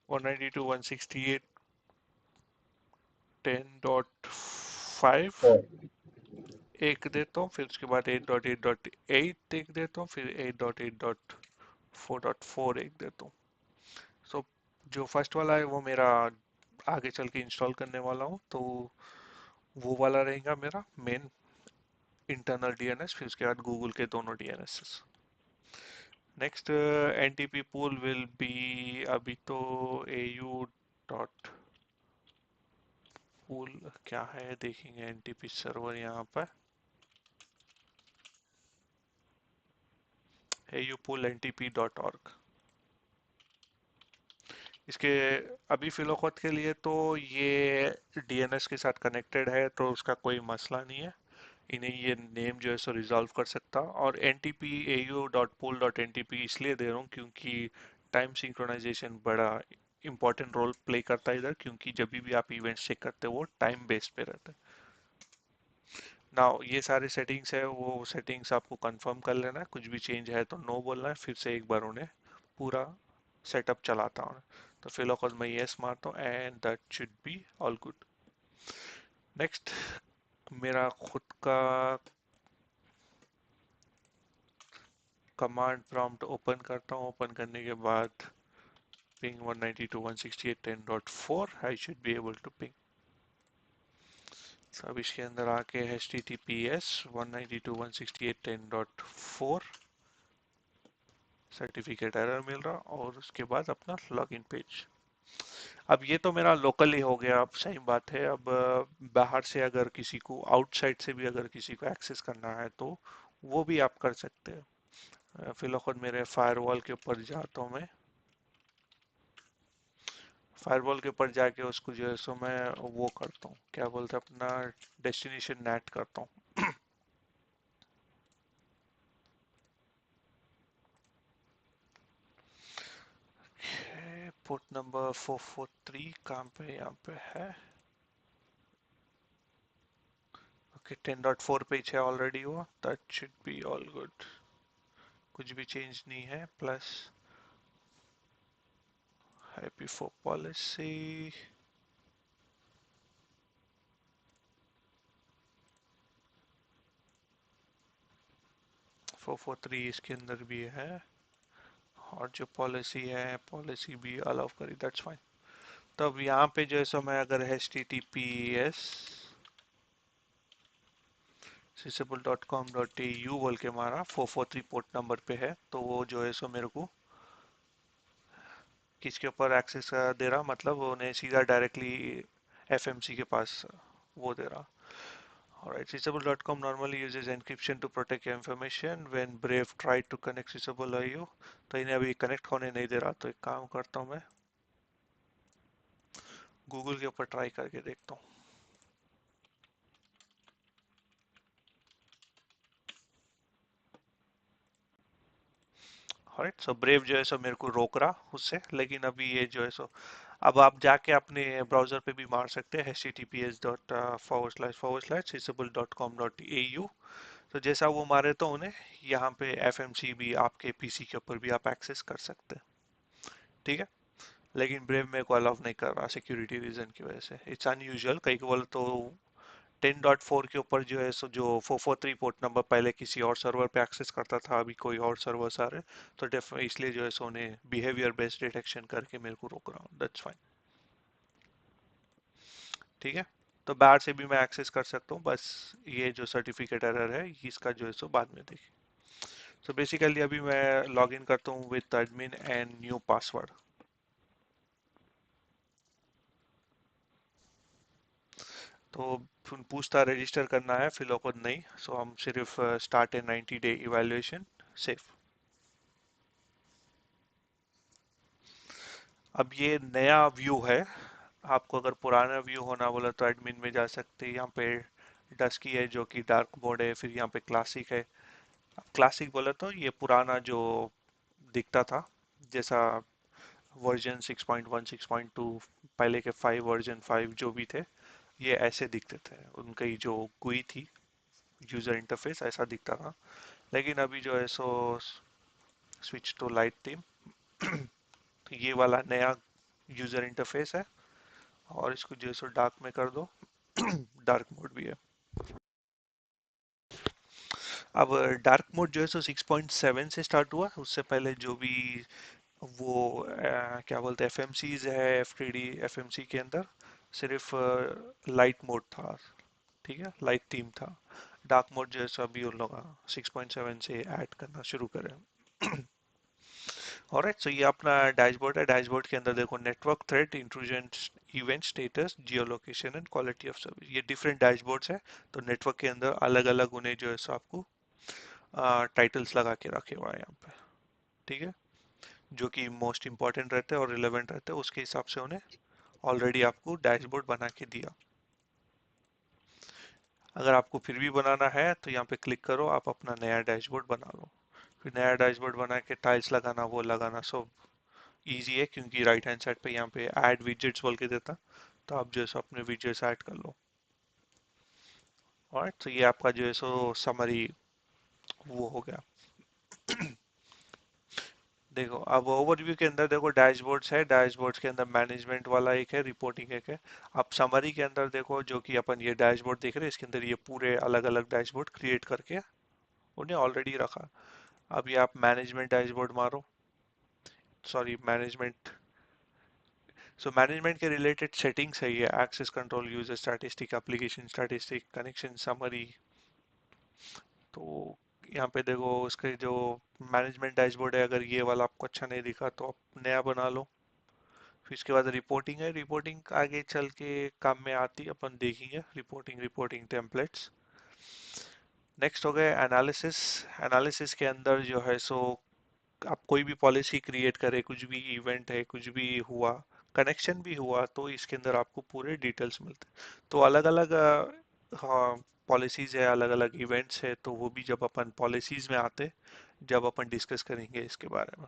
192.168.10.5 एक देता हूँ, फिर उसके बाद 8.8.8 एक देता हूँ, फिर 8.8.4.4 एक देता हूँ। सो जो फर्स्ट वाला है वो मेरा आगे चल के इंस्टॉल करने वाला हूँ, तो वो वाला रहेगा मेरा मेन इंटरनल डीएनएस, फिर उसके बाद गूगल के दोनों DNS. Next NTP pool will be, अभी तो au डॉट पूल क्या है देखेंगे, एनटीपी सर्वर यहाँ पर au pool ntp.org। इसके अभी फिलहाल के लिए तो ये डीएनएस के साथ कनेक्टेड है, तो उसका कोई मसला नहीं है, इन्हें ये नेम जो है सो रिजॉल्व कर सकता। और NTP au.pool.ntp इसलिए दे रहा हूँ क्योंकि टाइम सिंक्रोनाइजेशन बड़ा इंपॉर्टेंट रोल प्ले करता है इधर, क्योंकि जब भी आप इवेंट्स चेक करते हो वो टाइम बेस पे रहता है। नाउ ये सारे सेटिंग्स है, वो सेटिंग्स आपको कंफर्म कर लेना है, कुछ भी चेंज है तो नो बोलना है, फिर से एक बार उन्हें पूरा सेटअप चलाता हूँ। तो फिलहाल मैं यस मारता हूँ and that should be all good. Next मेरा खुद का कमांड प्रॉम्प्ट ओपन करता हूँ, ओपन करने के बाद ping 192.168.10.4. I should be able to ping. अब इसके अंदर आके https 192.168.10.4 सर्टिफिकेट एरर मिल रहा और उसके बाद अपना लॉगिन पेज। अब ये तो मेरा लोकल ही हो गया। अब सही बात है, अब बाहर से अगर किसी को आउटसाइड से भी अगर किसी को एक्सेस करना है तो वो भी आप कर सकते हैं। फिलहाल मेरे फायरवॉल के ऊपर जाता हूँ मैं। फायरवॉल के ऊपर जाके उसको जो है सो मैं वो करता हूँ, क्या बोलते हैं, अपना डेस्टिनेशन नेट करता हूँ। पोर्ट नंबर 443 कहाँ पे, यहाँ पे है। ओके 10.4 पेज है ऑलरेडी वो, that should be all good, कुछ भी चेंज नहीं है। प्लस हैप्पी फॉर पॉलिसी 443 इसके अंदर भी है और जो पॉलिसी है पॉलिसी भी अलाउ करी, दैट्स फाइन। तो अब यहाँ पे जो है सो मैं अगर https sysable.com.au बोल के मारा 443 पोर्ट नंबर पे है, तो वो जो है सो मेरे को किसके ऊपर एक्सेस दे रहा, मतलब उन्हें सीधा डायरेक्टली एफएमसी के पास वो दे रहा। Alright, Sysable.com normally uses encryption to protect your information. When Brave tried to connect Sysable IO, तो इन्हें अभी कनेक्ट होने नहीं दे रहा। तो एक काम करता हूँ मैं, गूगल के ऊपर ट्राई करके देखता हूँ। Alright, so ब्रेव जो है सो मेरे को रोक रहा उससे, लेकिन अभी ये जो है सो अब आप जाके अपने ब्राउजर पे भी मार सकते हैं https://sysable.com.au। तो जैसा वो मारे तो उन्हें यहाँ पे एफएमसी भी आपके पीसी के ऊपर भी आप एक्सेस कर सकते हैं। ठीक है, लेकिन ब्रेव मेरे को अलाउ नहीं कर रहा सिक्योरिटी रीजन की वजह से। इट्स अनयूजुअल, कई बोल तो 10.4 के ऊपर जो है सो जो 443 पोर्ट नंबर पहले किसी और सर्वर पे एक्सेस करता था, अभी कोई और सर्वर आ रहे, तो इसलिए जो है सो उन्हें बिहेवियर बेस्ड डिटेक्शन करके मेरे को रोक रहा हूँ, दैट्स फाइन। ठीक है, तो बाहर से भी मैं एक्सेस कर सकता हूँ, बस ये जो सर्टिफिकेट एरर है इसका जो है सो बाद में देखिए। सो बेसिकली अभी मैं लॉग इन करता हूँ with admin and new password. तो पूछता रजिस्टर करना है, फिलहाल को नहीं, सो हम सिर्फ स्टार्ट ए 90 डे इवैल्यूएशन सेफ। अब ये नया व्यू है, आपको अगर पुराना व्यू होना बोला तो एडमिन में जा सकते हैं। यहाँ पे डस्की है जो कि डार्क मोड है, फिर यहाँ पे क्लासिक है। क्लासिक बोला तो ये पुराना जो दिखता था, जैसा वर्जन 6.1 6.2 पहले के 5 वर्जन 5 जो भी थे, ये ऐसे दिखते थे। उनकी जो गुई थी, यूजर इंटरफेस ऐसा दिखता था। लेकिन अभी जो है so switch to light theme, तो ये वाला नया यूजर इंटरफेस है। और इसको जो है सो डार्क में कर दो। डार्क मोड भी है। अब डार्क मोड जो है सो 6.7 से स्टार्ट हुआ, उससे पहले जो भी वो क्या बोलते हैं एफएमसीज है, एफटीडी एफएमसी के अंदर सिर्फ लाइट मोड था। ठीक है, लाइट थीम था। डार्क मोड जो है सो अभी उन लोग 6.7 से ऐड करना शुरू करें। ऑलराइट, सो ये अपना डैशबोर्ड है। डैशबोर्ड के अंदर देखो network thread, intrusion, event status, Jio location and quality of service, ये डिफरेंट डैशबोर्ड्स है। तो नेटवर्क के अंदर अलग अलग उन्हें जो है सो आपको टाइटल्स लगा के रखे हुआ है यहाँ पे। ठीक है, जो कि मोस्ट इंपॉर्टेंट रहते हैं और रिलेवेंट रहते हैं, उसके हिसाब से उन्हें ऑलरेडी आपको डैशबोर्ड बना के दिया। अगर आपको फिर भी बनाना है तो यहाँ पे क्लिक करो, आप अपना नया डैशबोर्ड बना लो। फिर नया डैशबोर्ड बना के टाइल्स लगाना, वो लगाना सब इजी है, क्योंकि राइट हैंड साइड पे यहाँ पे ऐड विजेट्स बोल के देता। तो आप जो है सो अपने विजेट्स ऐड कर लो। ऑलराइट, तो ये आपका जो है सो समरी वो हो गया। देखो अब ओवरव्यू के अंदर देखो डैशबोर्ड्स है, डैशबोर्ड्स के अंदर मैनेजमेंट वाला एक है, रिपोर्टिंग एक है। अब समरी के अंदर देखो, जो कि अपन ये डैशबोर्ड देख रहे हैं, इसके अंदर ये पूरे अलग अलग डैशबोर्ड क्रिएट करके उन्हें ऑलरेडी रखा। अब ये आप मैनेजमेंट डैशबोर्ड मारो, सॉरी मैनेजमेंट सो मैनेजमेंट के रिलेटेड सेटिंग्स है ये, access control, user statistic, application statistic, connection summary. तो यहाँ पे देखो उसके जो मैनेजमेंट डैशबोर्ड है, अगर ये वाला आपको अच्छा नहीं दिखा तो आप नया बना लो। फिर इसके बाद रिपोर्टिंग है, रिपोर्टिंग आगे चल के काम में आती है, अपन देखेंगे रिपोर्टिंग टेम्पलेट्स। नेक्स्ट हो गए एनालिसिस। एनालिसिस के अंदर जो है सो आप कोई भी पॉलिसी क्रिएट करें, कुछ भी इवेंट है, कुछ भी हुआ, कनेक्शन भी हुआ, तो इसके अंदर आपको पूरे डिटेल्स मिलते हैं। तो अलग अलग हाँ पॉलिसीज है, अलग अलग इवेंट्स है, तो वो भी जब अपन पॉलिसीज में आते, जब अपन डिस्कस करेंगे इसके बारे में।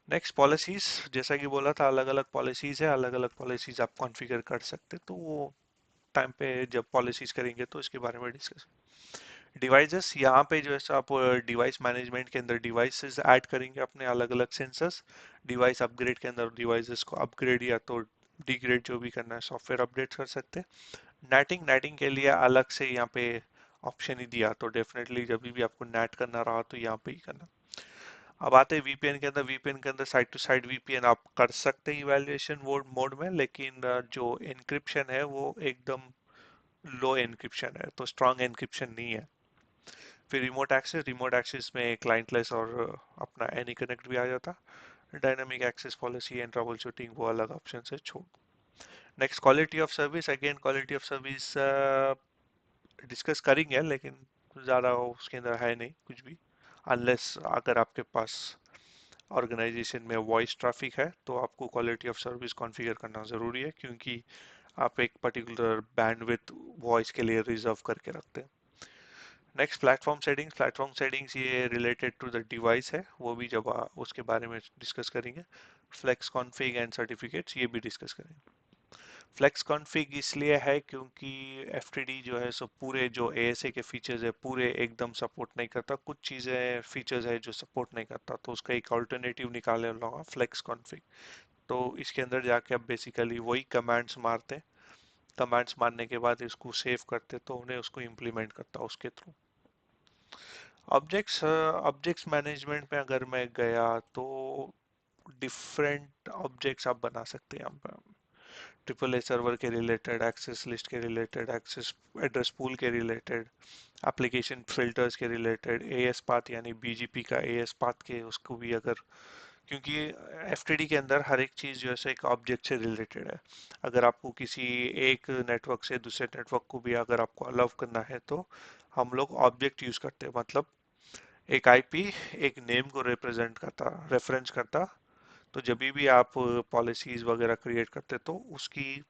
नेक्स्ट पॉलिसीज, जैसा कि बोला था अलग अलग पॉलिसीज है, अलग अलग पॉलिसीज आप कॉन्फ़िगर कर सकते, तो वो टाइम पे जब पॉलिसीज करेंगे तो इसके बारे में डिस्कस। डिवाइसेस, यहाँ पे जो है सो आप डिवाइस मैनेजमेंट के अंदर डिवाइसेस ऐड करेंगे अपने अलग अलग सेंसर्स। डिवाइस अपग्रेड के अंदर डिवाइसेस को अपग्रेड या तो डिग्रेड जो भी करना है सॉफ्टवेयर अपडेट कर सकते हैं। नेटिंग, नेटिंग के लिए अलग से यहाँ पे ऑप्शन ही दिया, तो डेफिनेटली जब भी आपको नेट करना रहा तो यहाँ पे ही करना। अब आते हैं वीपीएन के अंदर। वीपीएन के अंदर साइड टू साइड वीपीएन आप कर सकते हैं इवैल्यूएशन मोड में, लेकिन जो एन्क्रिप्शन है वो एकदम लो एन्क्रिप्शन है, तो स्ट्रॉन्ग एन्क्रिप्शन नहीं है। फिर रिमोट एक्सेस में क्लाइंटलेस और अपना एनी कनेक्ट भी आ जाता। Dynamic access policy and troubleshooting वो अलग ऑप्शन है, छोड़। Next quality of service, again quality of service discuss करेंगे, लेकिन ज़्यादा उसके अंदर है नहीं कुछ भी, अनलेस अगर आपके पास ऑर्गेनाइजेशन में वॉइस ट्रैफिक है तो आपको क्वालिटी ऑफ सर्विस कॉन्फ़िगर करना ज़रूरी है, क्योंकि आप एक पर्टिकुलर बैंडविड्थ वॉइस के लिए रिजर्व करके रखते हैं। Next platform settings. Platform settings ये रिलेटेड टू द डिवाइस है, वो भी जब उसके बारे में डिस्कस करेंगे। फ्लेक्स कॉन्फ़िग एंड सर्टिफिकेट्स ये भी डिस्कस करेंगे। फ्लेक्स कॉन्फ़िग इसलिए है क्योंकि एफटीडी जो है सो पूरे जो एएसए के फीचर्स है पूरे एकदम सपोर्ट नहीं करता, कुछ चीज़ें फीचर्स है जो सपोर्ट नहीं करता, तो उसका एक अल्टरनेटिव निकाले लूँगा फ्लेक्स कॉन्फ़िग। तो इसके अंदर जाके आप बेसिकली वही कमांड्स मारते, कमांड्स मारने के बाद इसको सेव करते तो उन्हें उसको इम्प्लीमेंट करता उसके थ्रू। ऑब्जेक्ट्स मैनेजमेंट में अगर मैं गया तो डिफरेंट ऑब्जेक्ट्स आप बना सकते हैं यहाँ पर। ट्रिपल ए सर्वर के रिलेटेड, एक्सेस लिस्ट के रिलेटेड, एक्सेस एड्रेस पूल के रिलेटेड, एप्लीकेशन फिल्टर्स के रिलेटेड, एएस पाथ यानी बीजीपी का एएस पाथ के उसको भी अगर, क्योंकि एफटीडी के अंदर हर एक चीज़ जो है एक ऑब्जेक्ट से रिलेटेड है। अगर आपको किसी एक नेटवर्क से दूसरे नेटवर्क को भी अगर आपको अलाउ करना है तो हम लोग ऑब्जेक्ट यूज करते हैं, मतलब एक आईपी एक नेम को रिप्रेजेंट करता, रेफरेंस करता। तो जब भी आप पॉलिसीज वगैरह क्रिएट करते तो उसकी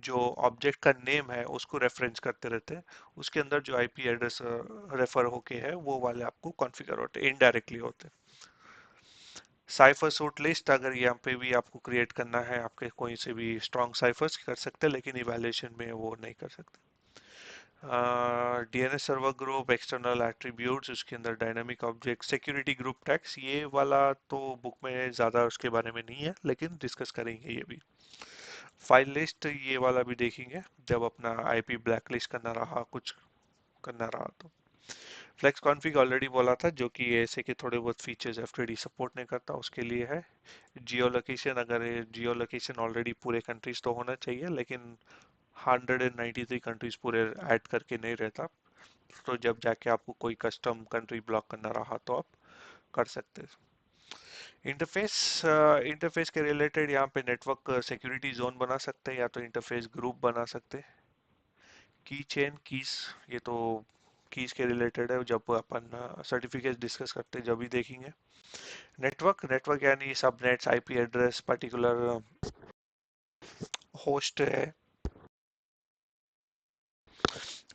जो ऑब्जेक्ट का नेम है उसको रेफरेंस करते रहते हैं, उसके अंदर जो आईपी एड्रेस रेफर होके है वो वाले आपको कॉन्फ़िगर होते हैं, इनडायरेक्टली होते हैं। साइफर सूट लिस्ट, अगर यहाँ पे भी आपको क्रिएट करना है आपके कोई से भी स्ट्रॉन्ग साइफर्स कर सकते हैं, लेकिन इवैल्यूएशन में वो नहीं कर सकते। DNS server group, external attributes, उसके अंदर dynamic object, security group tags, ये वाला तो बुक में ज़्यादा उसके बारे में नहीं है, लेकिन डिस्कस करेंगे ये भी। फाइल लिस्ट ये वाला भी देखेंगे जब अपना आईपी ब्लैक लिस्ट करना रहा, कुछ करना रहा तो। फ्लेक्स कॉन्फ़िग ऑलरेडी बोला था, जो कि ऐसे के थोड़े बहुत फीचर्स एफटीडी सपोर्ट नहीं करता उसके लिए है। जियो लोकेशन, अगर जियो लोकेशन ऑलरेडी पूरे कंट्रीज तो होना चाहिए, लेकिन 193 कंट्रीज पूरे ऐड करके नहीं रहता, तो जब जाके आपको कोई कस्टम कंट्री ब्लॉक करना रहा तो आप कर सकते हैं। इंटरफेस, इंटरफेस के रिलेटेड यहाँ पे नेटवर्क सिक्योरिटी जोन बना सकते हैं या तो इंटरफेस ग्रुप बना सकते हैं। की चेन कीज, ये तो कीज के रिलेटेड है, जब अपन सर्टिफिकेट डिस्कस करते हैं जब भी देखेंगे। नेटवर्क, नेटवर्क यानी subnets, IP address, particular host है,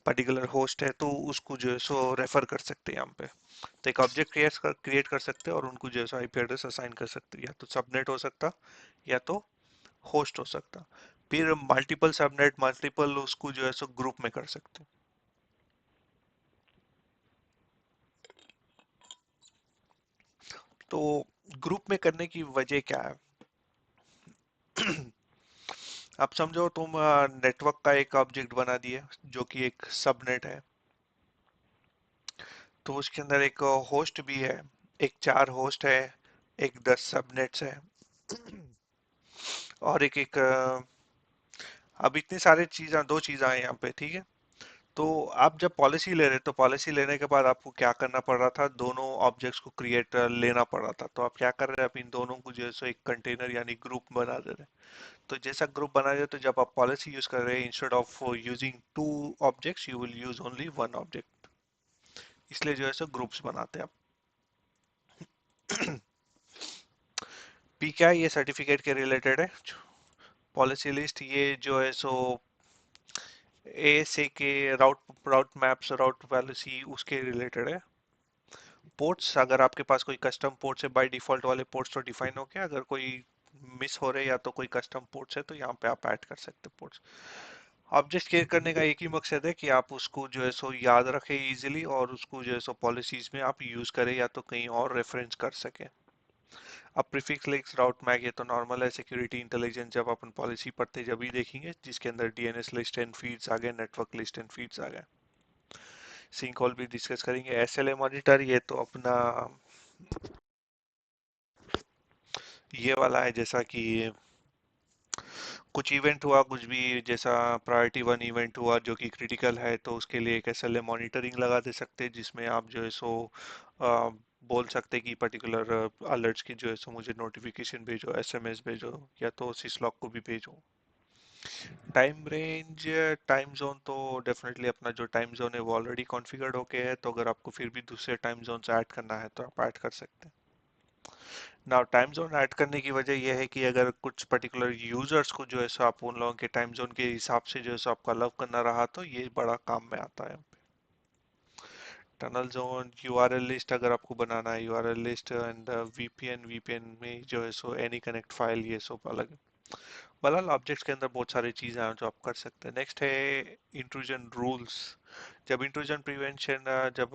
पर्टिकुलर होस्ट है तो उसको जो है सो रेफर कर सकते हैं यहाँ पे। तो एक ऑब्जेक्ट क्रिएट कर सकते हैं और उनको जो है सो आईपी एड्रेस असाइन कर सकते हैं, या तो सबनेट हो सकता या तो होस्ट हो सकता। फिर मल्टीपल सबनेट, मल्टीपल उसको जो है सो ग्रुप में कर सकते हैं। तो ग्रुप में करने की वजह क्या है? अब समझो तुम नेटवर्क का एक ऑब्जेक्ट बना दिए जो कि एक सबनेट है, तो उसके अंदर एक होस्ट भी है, एक 4 होस्ट है, एक 10 सबनेट्स है। और एक एक अब इतनी सारी चीजें, दो चीजें हैं यहाँ पे, ठीक है। तो आप जब पॉलिसी ले रहे, तो पॉलिसी लेने के बाद आपको क्या करना पड़ रहा था, दोनों ऑब्जेक्ट्स को क्रिएट लेना पड़ रहा था। तो आप क्या कर रहे हैं, आप इन दोनों को जो है सो एक कंटेनर यानी ग्रुप बना दे रहे हैं। तो जैसा ग्रुप बना रहे, तो जब आप पॉलिसी यूज कर रहे हैं, instead of using two objects you will use only one object, इसलिए जो है सो ग्रुप्स बनाते हैं आप। पी क्या है, ये सर्टिफिकेट के रिलेटेड है। पॉलिसी लिस्ट ये जो है सो ए से के राउट राउट मैप्स, राउट पॉलिसी उसके रिलेटेड है। पोर्ट्स, अगर आपके पास कोई कस्टम पोर्ट्स है, बाय डिफॉल्ट वाले पोर्ट्स तो डिफाइन हो गया। अगर कोई मिस हो रहे या तो कोई कस्टम पोर्ट्स है तो यहाँ पे आप ऐड कर सकते हैं पोर्ट्स। ऑब्जेक्ट क्रिएट करने का एक ही मकसद है कि आप उसको जो है सो याद रखें इजीली, और उसको जो है सो पॉलिसीज में आप यूज करें या तो कहीं और रेफरेंस कर सकें। अब प्रीफिक्स लिंक्स, राउट मैग, ये तो नॉर्मल है। सिक्योरिटी इंटेलिजेंस जब अपन पॉलिसी पढ़ते जब ही देखेंगे, जिसके अंदर डीएनएस लिस्ट एंड फीड्स आ गए, नेटवर्क लिस्ट एंड फीड्स आ गए। सिंक होल भी डिस्कस करेंगे। एसएलए मॉनिटर, ये तो अपना ये वाला है, जैसा कि कुछ इवेंट हुआ, कुछ भी, जैसा प्रायोरिटी वन इवेंट हुआ जो कि क्रिटिकल है, तो उसके लिए एक एसएलए मॉनिटरिंग लगा दे सकते हैं, जिसमें आप जो है सो अ, बोल सकते हैं कि पर्टिकुलर अलर्ट्स की जो है सो मुझे नोटिफिकेशन भेजो, एसएमएस भेजो, या तो सिसलॉक को भी भेजो। टाइम रेंज, टाइम जोन तो डेफिनेटली अपना जो टाइम जोन है वो ऑलरेडी कॉन्फ़िगर्ड होके है, तो अगर आपको फिर भी दूसरे टाइम जोन से ऐड करना है तो आप ऐड कर सकते हैं। नाउ टाइम जोन ऐड करने की वजह यह है कि अगर कुछ पर्टिकुलर यूजर्स को जो है सो आप उन लोगों के टाइम जोन के हिसाब से जो है सो आपका अलाउ करना रहा, तो ये बड़ा काम में आता है। टनल जोन, यूआरएल लिस्ट अगर आपको बनाना है, URL list and VPN, VPN में जो है सो एनी कनेक्ट फाइल, ये सब अलग। बहरहाल ऑब्जेक्ट्स के अंदर बहुत सारी चीजें हैं जो आप कर सकते हैं। नेक्स्ट है इंट्रूजन रूल्स। जब इंट्रूजन प्रिवेंशन जब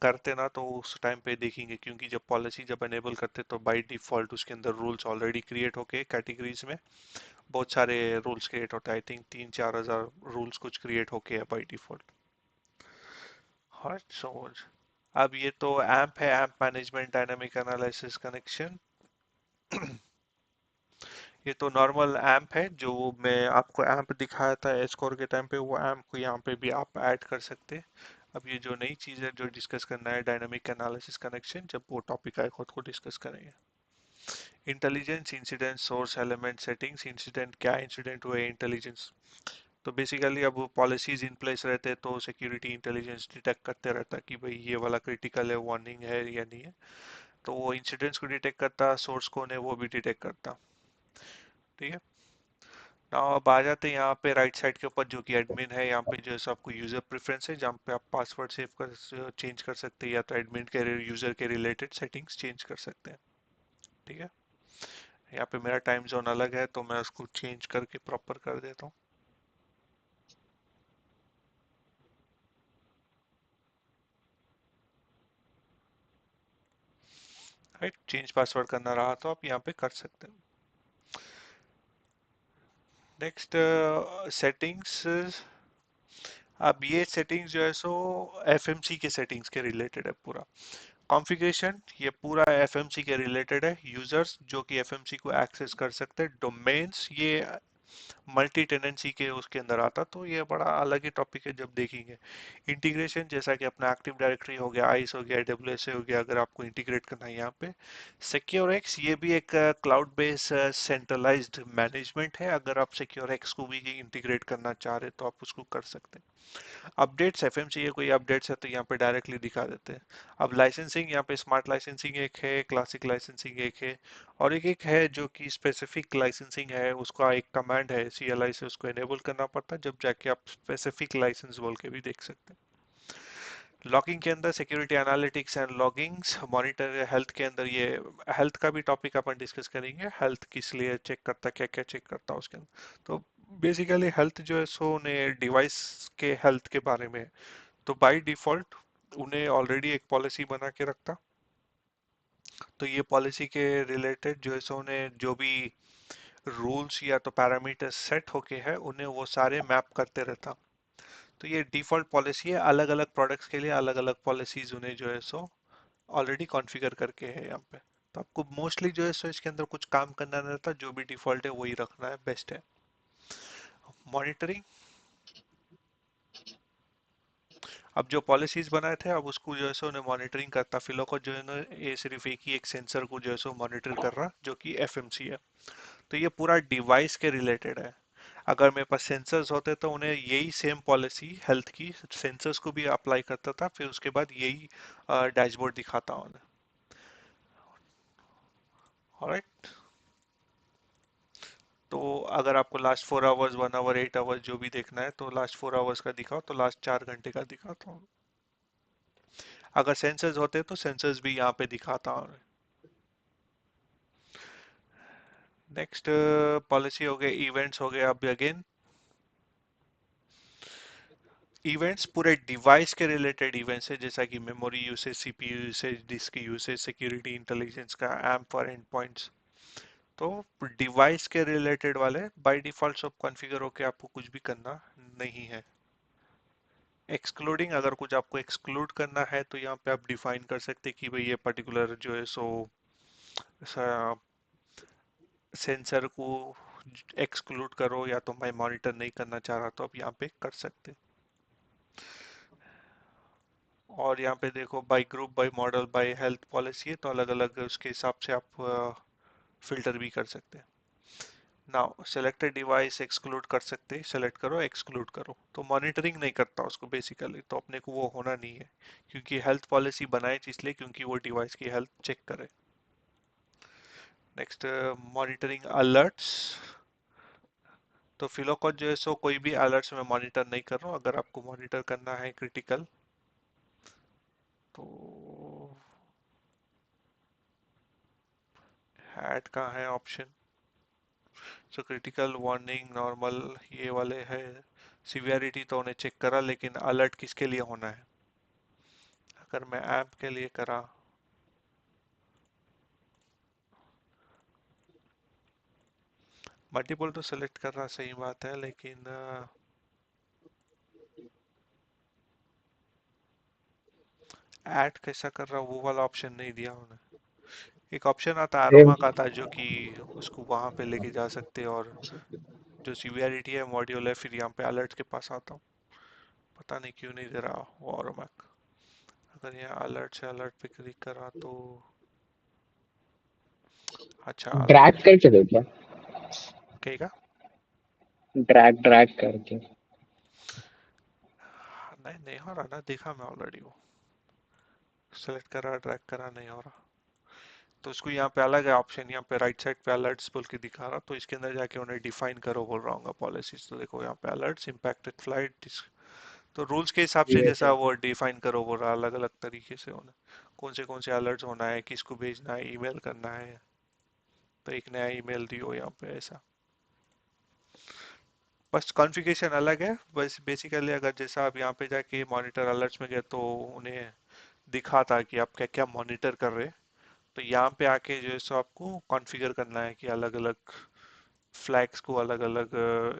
करते ना, तो उस टाइम पे देखेंगे, क्योंकि जब पॉलिसी जब एनेबल करते तो बाय डिफॉल्ट उसके अंदर रूल्स ऑलरेडी क्रिएट होके कैटेगरीज में बहुत सारे रूल्स क्रिएट होते हैं। आई थिंक 3-4 हज़ार रूल्स कुछ क्रिएट होके है बाय डिफॉल्ट। हाँ, समझ। अब ये तो एम्प है, amp management dynamic analysis connection. ये तो नॉर्मल एम्प है जो मैं आपको एम्प दिखाया था एस्कोर के टाइम पे, वो एम्प को यहाँ पे भी आप ऐड कर सकते हैं। अब ये जो नई चीज़ है जो डिस्कस करना है, डायनामिक एनालिसिस कनेक्शन, जब वो टॉपिक आए खुद को डिस्कस करेंगे। Intelligence, incident, source, element, settings. Incident क्या, इंसिडेंट हुए, इंटेलिजेंस। तो बेसिकली अब पॉलिसीज इन प्लेस रहते हैं तो सिक्योरिटी इंटेलिजेंस डिटेक्ट करते रहता है कि भाई ये वाला क्रिटिकल है, वार्निंग है या नहीं है। तो वो इंसिडेंट्स को डिटेक्ट करता, सोर्स कौन है वो भी डिटेक्ट करता। ठीक है। नाउ अब आ जाते हैं यहाँ पे राइट साइड के ऊपर, जो कि एडमिन है। यहाँ पे जो है सो आपको यूजर प्रेफरेंस है, जहाँ पे आप पासवर्ड सेव कर चेंज कर सकते हैं, या तो एडमिन के यूजर के रिलेटेड सेटिंग्स चेंज कर सकते हैं। ठीक है। यहाँ पे मेरा टाइम जोन अलग है तो मैं उसको चेंज करके प्रॉपर कर देता हूँ। राइट, चेंज पासवर्ड करना रहा तो आप यहाँ पे कर सकते हैं। Next, settings. अब ये सेटिंग्स जो है सो एफएमसी के सेटिंग्स के रिलेटेड है पूरा। कॉन्फ़िगरेशन ये पूरा एफएमसी के रिलेटेड है। यूजर्स जो कि एफएमसी को एक्सेस कर सकते हैं। डोमेन्स ये मल्टी टेनेंसी के उसके अंदर आता, तो ये बड़ा अलग ही टॉपिक है जब देखेंगे। इंटीग्रेशन, जैसा कि अपना एक्टिव डायरेक्टरी हो गया, आइस हो गया, डब्ल्यूएस हो गया, अगर आपको इंटीग्रेट करना है यहाँ पे। सिक्योर एक्स, ये भी एक क्लाउड बेस्ड सेंट्रलाइज्ड मैनेजमेंट है। अगर आप सिक्योर एक्स को भी इंटीग्रेट करना चाह रहे तो आप उसको कर सकते हैं। अपडेट्स, एफएमसी है, कोई अपडेट्स है तो यहाँ पे डायरेक्टली दिखा देते हैं। अब लाइसेंसिंग, यहाँ पे स्मार्ट लाइसेंसिंग एक है, क्लासिक लाइसेंसिंग एक है, और एक है जो कि स्पेसिफिक लाइसेंसिंग है। उसका एक कमांड है सीएलआई से, उसको एनेबल करना पड़ता है, जब जाके आप स्पेसिफिक लाइसेंस बोल के भी देख सकते हैं। लॉगिंग के अंदर security analytics and loggings. Monitor health के अंदर, ये हेल्थ का भी टॉपिक अपन डिस्कस करेंगे। हेल्थ किस लिए चेक करता है, क्या क्या चेक करता है उसके अंदर। तो बेसिकली हेल्थ जो है सो उन्हें डिवाइस के हेल्थ के बारे में है। तो बाय डिफॉल्ट उन्हें ऑलरेडी एक पॉलिसी बना के रखता। तो ये पॉलिसी के रिलेटेड जो है सो उन्हें जो भी रूल्स या तो पैरामीटर्स सेट होके है, उन्हें वो सारे मैप करते रहता। तो ये डिफॉल्ट पॉलिसी है। अलग अलग प्रोडक्ट्स के लिए अलग अलग पॉलिसीज उन्हें जो है सो ऑलरेडी कॉन्फ़िगर करके है यहाँ पे। तो आपको मोस्टली जो है सो इसके अंदर कुछ काम करना नहीं रहता, जो भी डिफॉल्ट है वही रखना है, बेस्ट है। मॉनिटरिंग, अब जो पॉलिसीज बनाए थे अब उसको जो है सो उन्हें मॉनिटरिंग करता, फिलहाल को जो है ना ये सिर्फ एक ही एक सेंसर को जो है सो मॉनिटर कर रहा, जो कि एफएमसी है। तो ये पूरा डिवाइस के रिलेटेड है। अगर मेरे पास सेंसर्स होते तो उन्हें यही सेम पॉलिसी हेल्थ की सेंसर्स को भी अप्लाई करता था, फिर उसके बाद यही डैशबोर्ड दिखाता उन्हें। ऑलराइट। तो अगर आपको लास्ट 4 आवर्स, 1 आवर, 8 आवर्स जो भी देखना है तो लास्ट 4 आवर्स का दिखाओ, तो लास्ट 4 घंटे का दिखाता हूँ। अगर सेंसर्स होते तो सेंसर्स भी यहाँ पे दिखाता हूँ। नेक्स्ट पॉलिसी हो गए, इवेंट्स हो गए। अब अगेन इवेंट्स पूरे डिवाइस के रिलेटेड इवेंट्स है, जैसा कि memory usage, CPU usage, disk usage, security intelligence का एम्प फॉर एंड पॉइंट्स। तो डिवाइस के रिलेटेड वाले बाय डिफॉल्ट सब कॉन्फ़िगर होके आपको कुछ भी करना नहीं है। एक्सक्लूडिंग, अगर कुछ आपको एक्सक्लूड करना है तो यहाँ पे आप डिफाइन कर सकते हैं कि भाई ये पर्टिकुलर जो है सो सेंसर को एक्सक्लूड करो, या तो मैं मॉनिटर नहीं करना चाह रहा तो आप यहाँ पे कर सकते। और यहाँ पे देखो by group, by model, by health policy है, तो अलग अलग उसके हिसाब से आप फिल्टर भी कर सकते हैं। नाउ सेलेक्टेड डिवाइस एक्सक्लूड कर सकते हैं, सेलेक्ट करो एक्सक्लूड करो, तो मॉनिटरिंग नहीं करता उसको बेसिकली, तो अपने को वो होना नहीं है, क्योंकि हेल्थ पॉलिसी बनाई इसलिए क्योंकि वो डिवाइस की हेल्थ चेक करे। Next monitoring alerts. तो फिलोकॉन जो है सो कोई भी अलर्ट्स में मॉनिटर नहीं कर रहा हूँ, अगर आपको मॉनिटर करना है क्रिटिकल तो ऐड कहाँ है option. So critical, warning, normal, ये वाले है। सिवियरिटी तो उन्हें चेक करा, लेकिन अलर्ट किसके लिए होना है, अगर मैं ऐप के लिए करा। मल्टीपल तो सेलेक्ट कर रहा, सही बात है, लेकिन ऐड कैसा कर रहा, वो वाला ऑप्शन नहीं दिया उन्हें। एक ऑप्शन आता है अरे एरोमा का, था जो कि उसको वहां पे लेके जा सकते हैं, और जो सीवीआरटी है मॉड्यूल है, फिर यहाँ पे अलर्ट के पास आता हूँ। पता नहीं क्यों नहीं दे रहा वो एरोमा। अगर यहाँ अलर्ट से अलर्ट पे क्लिक करा तो अच्छा ड्रैग करके देखा, कहेगा। ड्रैग ड्रैग करके। नहीं नहीं हो रहा ना, देखा मैं ऑलरेडी वो सेलेक्ट करा, ड्रैग करा, नहीं हो रहा। तो उसको यहाँ पे अलग है ऑप्शन, यहाँ पे राइट साइड पे अलर्ट्स बोल के दिखा रहा, तो इसके अंदर जाके उन्हें डिफाइन करो बोल रहा हूँ पॉलिसीज। तो देखो यहाँ पे अलर्ट्स, इम्पैक्टेड फ्लाइट, तो रूल्स के हिसाब से ये जैसा वो डिफाइन करो बोल रहा, अलग अलग तरीके से उन्हें कौन से अलर्ट्स होना है, किसको भेजना है, ईमेल करना है, तो एक नया ईमेल दियो यहाँ पे ऐसा। बस कॉन्फ़िगरेशन अलग है, बस बेसिकली अगर जैसा आप यहाँ पे जाके मॉनिटर अलर्ट्स में गए तो उन्हें दिखा था कि आप क्या क्या मॉनिटर कर रहे हैं, तो यहाँ पे आके जो है सो आपको कॉन्फ़िगर करना है कि अलग अलग फ्लैग्स को अलग अलग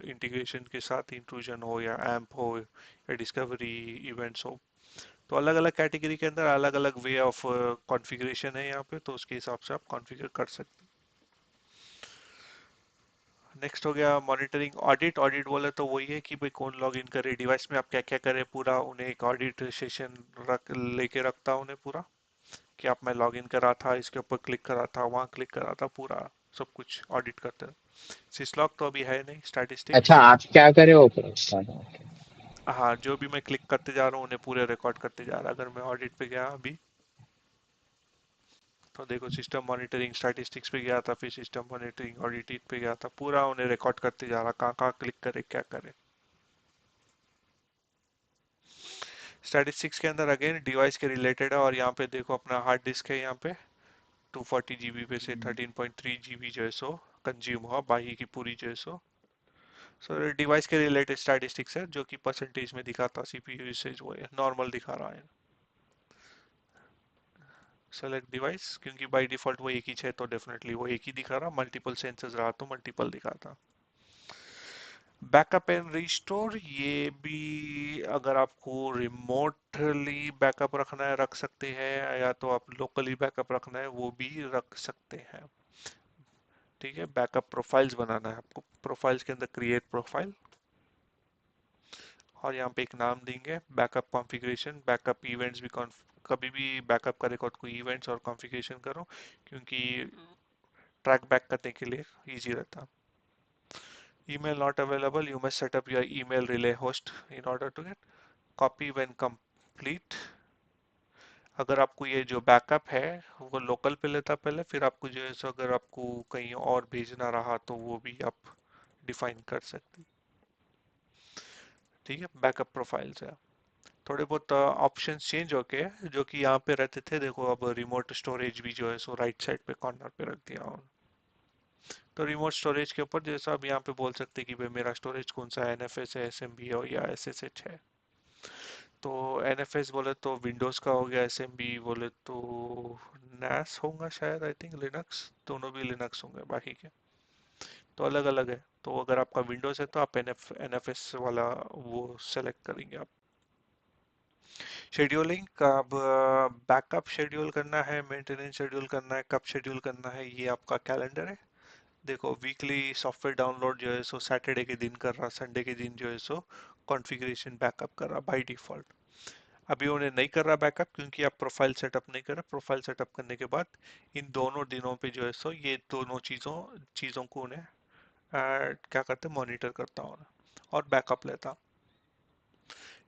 इंटीग्रेशन के साथ इंट्रूजन हो, या एम्प हो, या डिस्कवरी इवेंट्स हो, तो अलग अलग कैटेगरी के अंदर अलग अलग वे ऑफ कॉन्फ़िगरेशन है यहाँ पे, तो उसके हिसाब से आप कॉन्फ़िगर कर सकते हैं। नेक्स्ट हो गया मॉनिटरिंग ऑडिट। ऑडिट बोले तो वही है कि भाई कौन लॉग इन करे डिवाइस में, आप क्या क्या करे, पूरा उन्हें एक ऑडिट सेशन रख लेके रखता हूँ उन्हें पूरा, कि आप मैं लॉग इन करा था, इसके ऊपर क्लिक करा था, वहाँ क्लिक करा था, पूरा सब कुछ ऑडिट करते हैं। सिसलॉग तो अभी है नहीं, अच्छा, स्टैटिस्टिक्स। आप क्या करे वो पूछता था। हाँ, जो भी मैं क्लिक करते जा रहा हूँ उन्हें पूरे रिकॉर्ड करते जा रहा। अगर मैं ऑडिट पे गया अभी, तो देखो सिस्टम मॉनिटरिंग स्टैटिस्टिक्स पे गया था, फिर सिस्टम मॉनिटरिंग ऑडिट पे गया था, पूरा उन्हें रिकॉर्ड करते जा रहा, कहाँ कहाँ क्लिक करे क्या करे। स्टैटिस्टिक्स के अंदर अगेन डिवाइस के रिलेटेड है, और यहाँ पे देखो अपना हार्ड डिस्क है, यहाँ पे 240 GB पे से 13.3 GB जो है सो कंज्यूम हुआ, बाकी की पूरी जो है सो डिवाइस के रिलेटेड स्टैटिस्टिक्स है, जो कि परसेंटेज में दिखाता, सीपीयू यूसेज वो है नॉर्मल दिखा रहा है। सेलेक्ट डिवाइस, क्योंकि बाय डिफॉल्ट वो एक ही है तो डेफिनेटली वो एक ही दिखा रहा, मल्टीपल सेंसर्स रहा तो मल्टीपल दिखाता। बैकअप एंड रिस्टोर ये भी अगर आपको रिमोटली बैकअप रखना है रख सकते हैं, या तो आप लोकली बैकअप रखना है वो भी रख सकते हैं। ठीक है, बैकअप प्रोफाइल्स बनाना है आपको। प्रोफाइल्स के अंदर क्रिएट प्रोफाइल, और यहाँ पे एक नाम देंगे बैकअप कॉन्फ़िगरेशन। बैकअप इवेंट्स भी कभी भी बैकअप का रिकॉर्ड को इवेंट्स और कॉन्फ़िगरेशन करो, क्योंकि ट्रैक बैक करने के लिए इजी रहता। email not available, you must set up your email relay host in order to get copy when complete। अगर आपको ये जो बैकअप है वो लोकल पे लेता पहले, फिर आपको जो है सो अगर आपको कहीं और भेजना रहा तो वो भी आप डिफाइन कर सकते। ठीक है, बैकअप प्रोफाइल्स है। थोड़े बहुत ऑप्शंस चेंज हो गए जो कि यहाँ पे रहते थे, देखो अब रिमोट स्टोरेज भी जो है सो राइट साइड पे कॉर्नर पे रख दिया हूँ। तो रिमोट स्टोरेज के ऊपर जैसा आप यहाँ पे बोल सकते हैं कि भाई मेरा स्टोरेज कौन सा है, एनएफएस है, एसएमबी है या एसएसएच है। तो एनएफएस बोले तो विंडोज़ का हो गया, एसएमबी बोले तो NAS होगा शायद, आई थिंक लिनक्स, दोनों भी लिनक्स होंगे बाकी के। तो अलग अलग है। तो अगर आपका विंडोज़ है तो आप एनएफएस वाला वो सेलेक्ट करेंगे आप। शेड्यूलिंग का अब बैकअप शेड्यूल करना है, मेंटेनेंस शेड्यूल करना है, कब शेड्यूल करना है, ये आपका कैलेंडर है। देखो वीकली सॉफ्टवेयर डाउनलोड जो है सो सैटरडे के दिन कर रहा, संडे के दिन जो है सो कॉन्फ़िगरेशन बैकअप कर रहा बाय डिफॉल्ट। अभी उन्हें नहीं कर रहा बैकअप क्योंकि आप प्रोफाइल सेटअप नहीं कर रहे। प्रोफाइल सेटअप करने के बाद इन दोनों दिनों पे जो है सो ये दोनों चीज़ों चीज़ों को उन्हें क्या करते मॉनिटर करता हूँ और बैकअप लेता।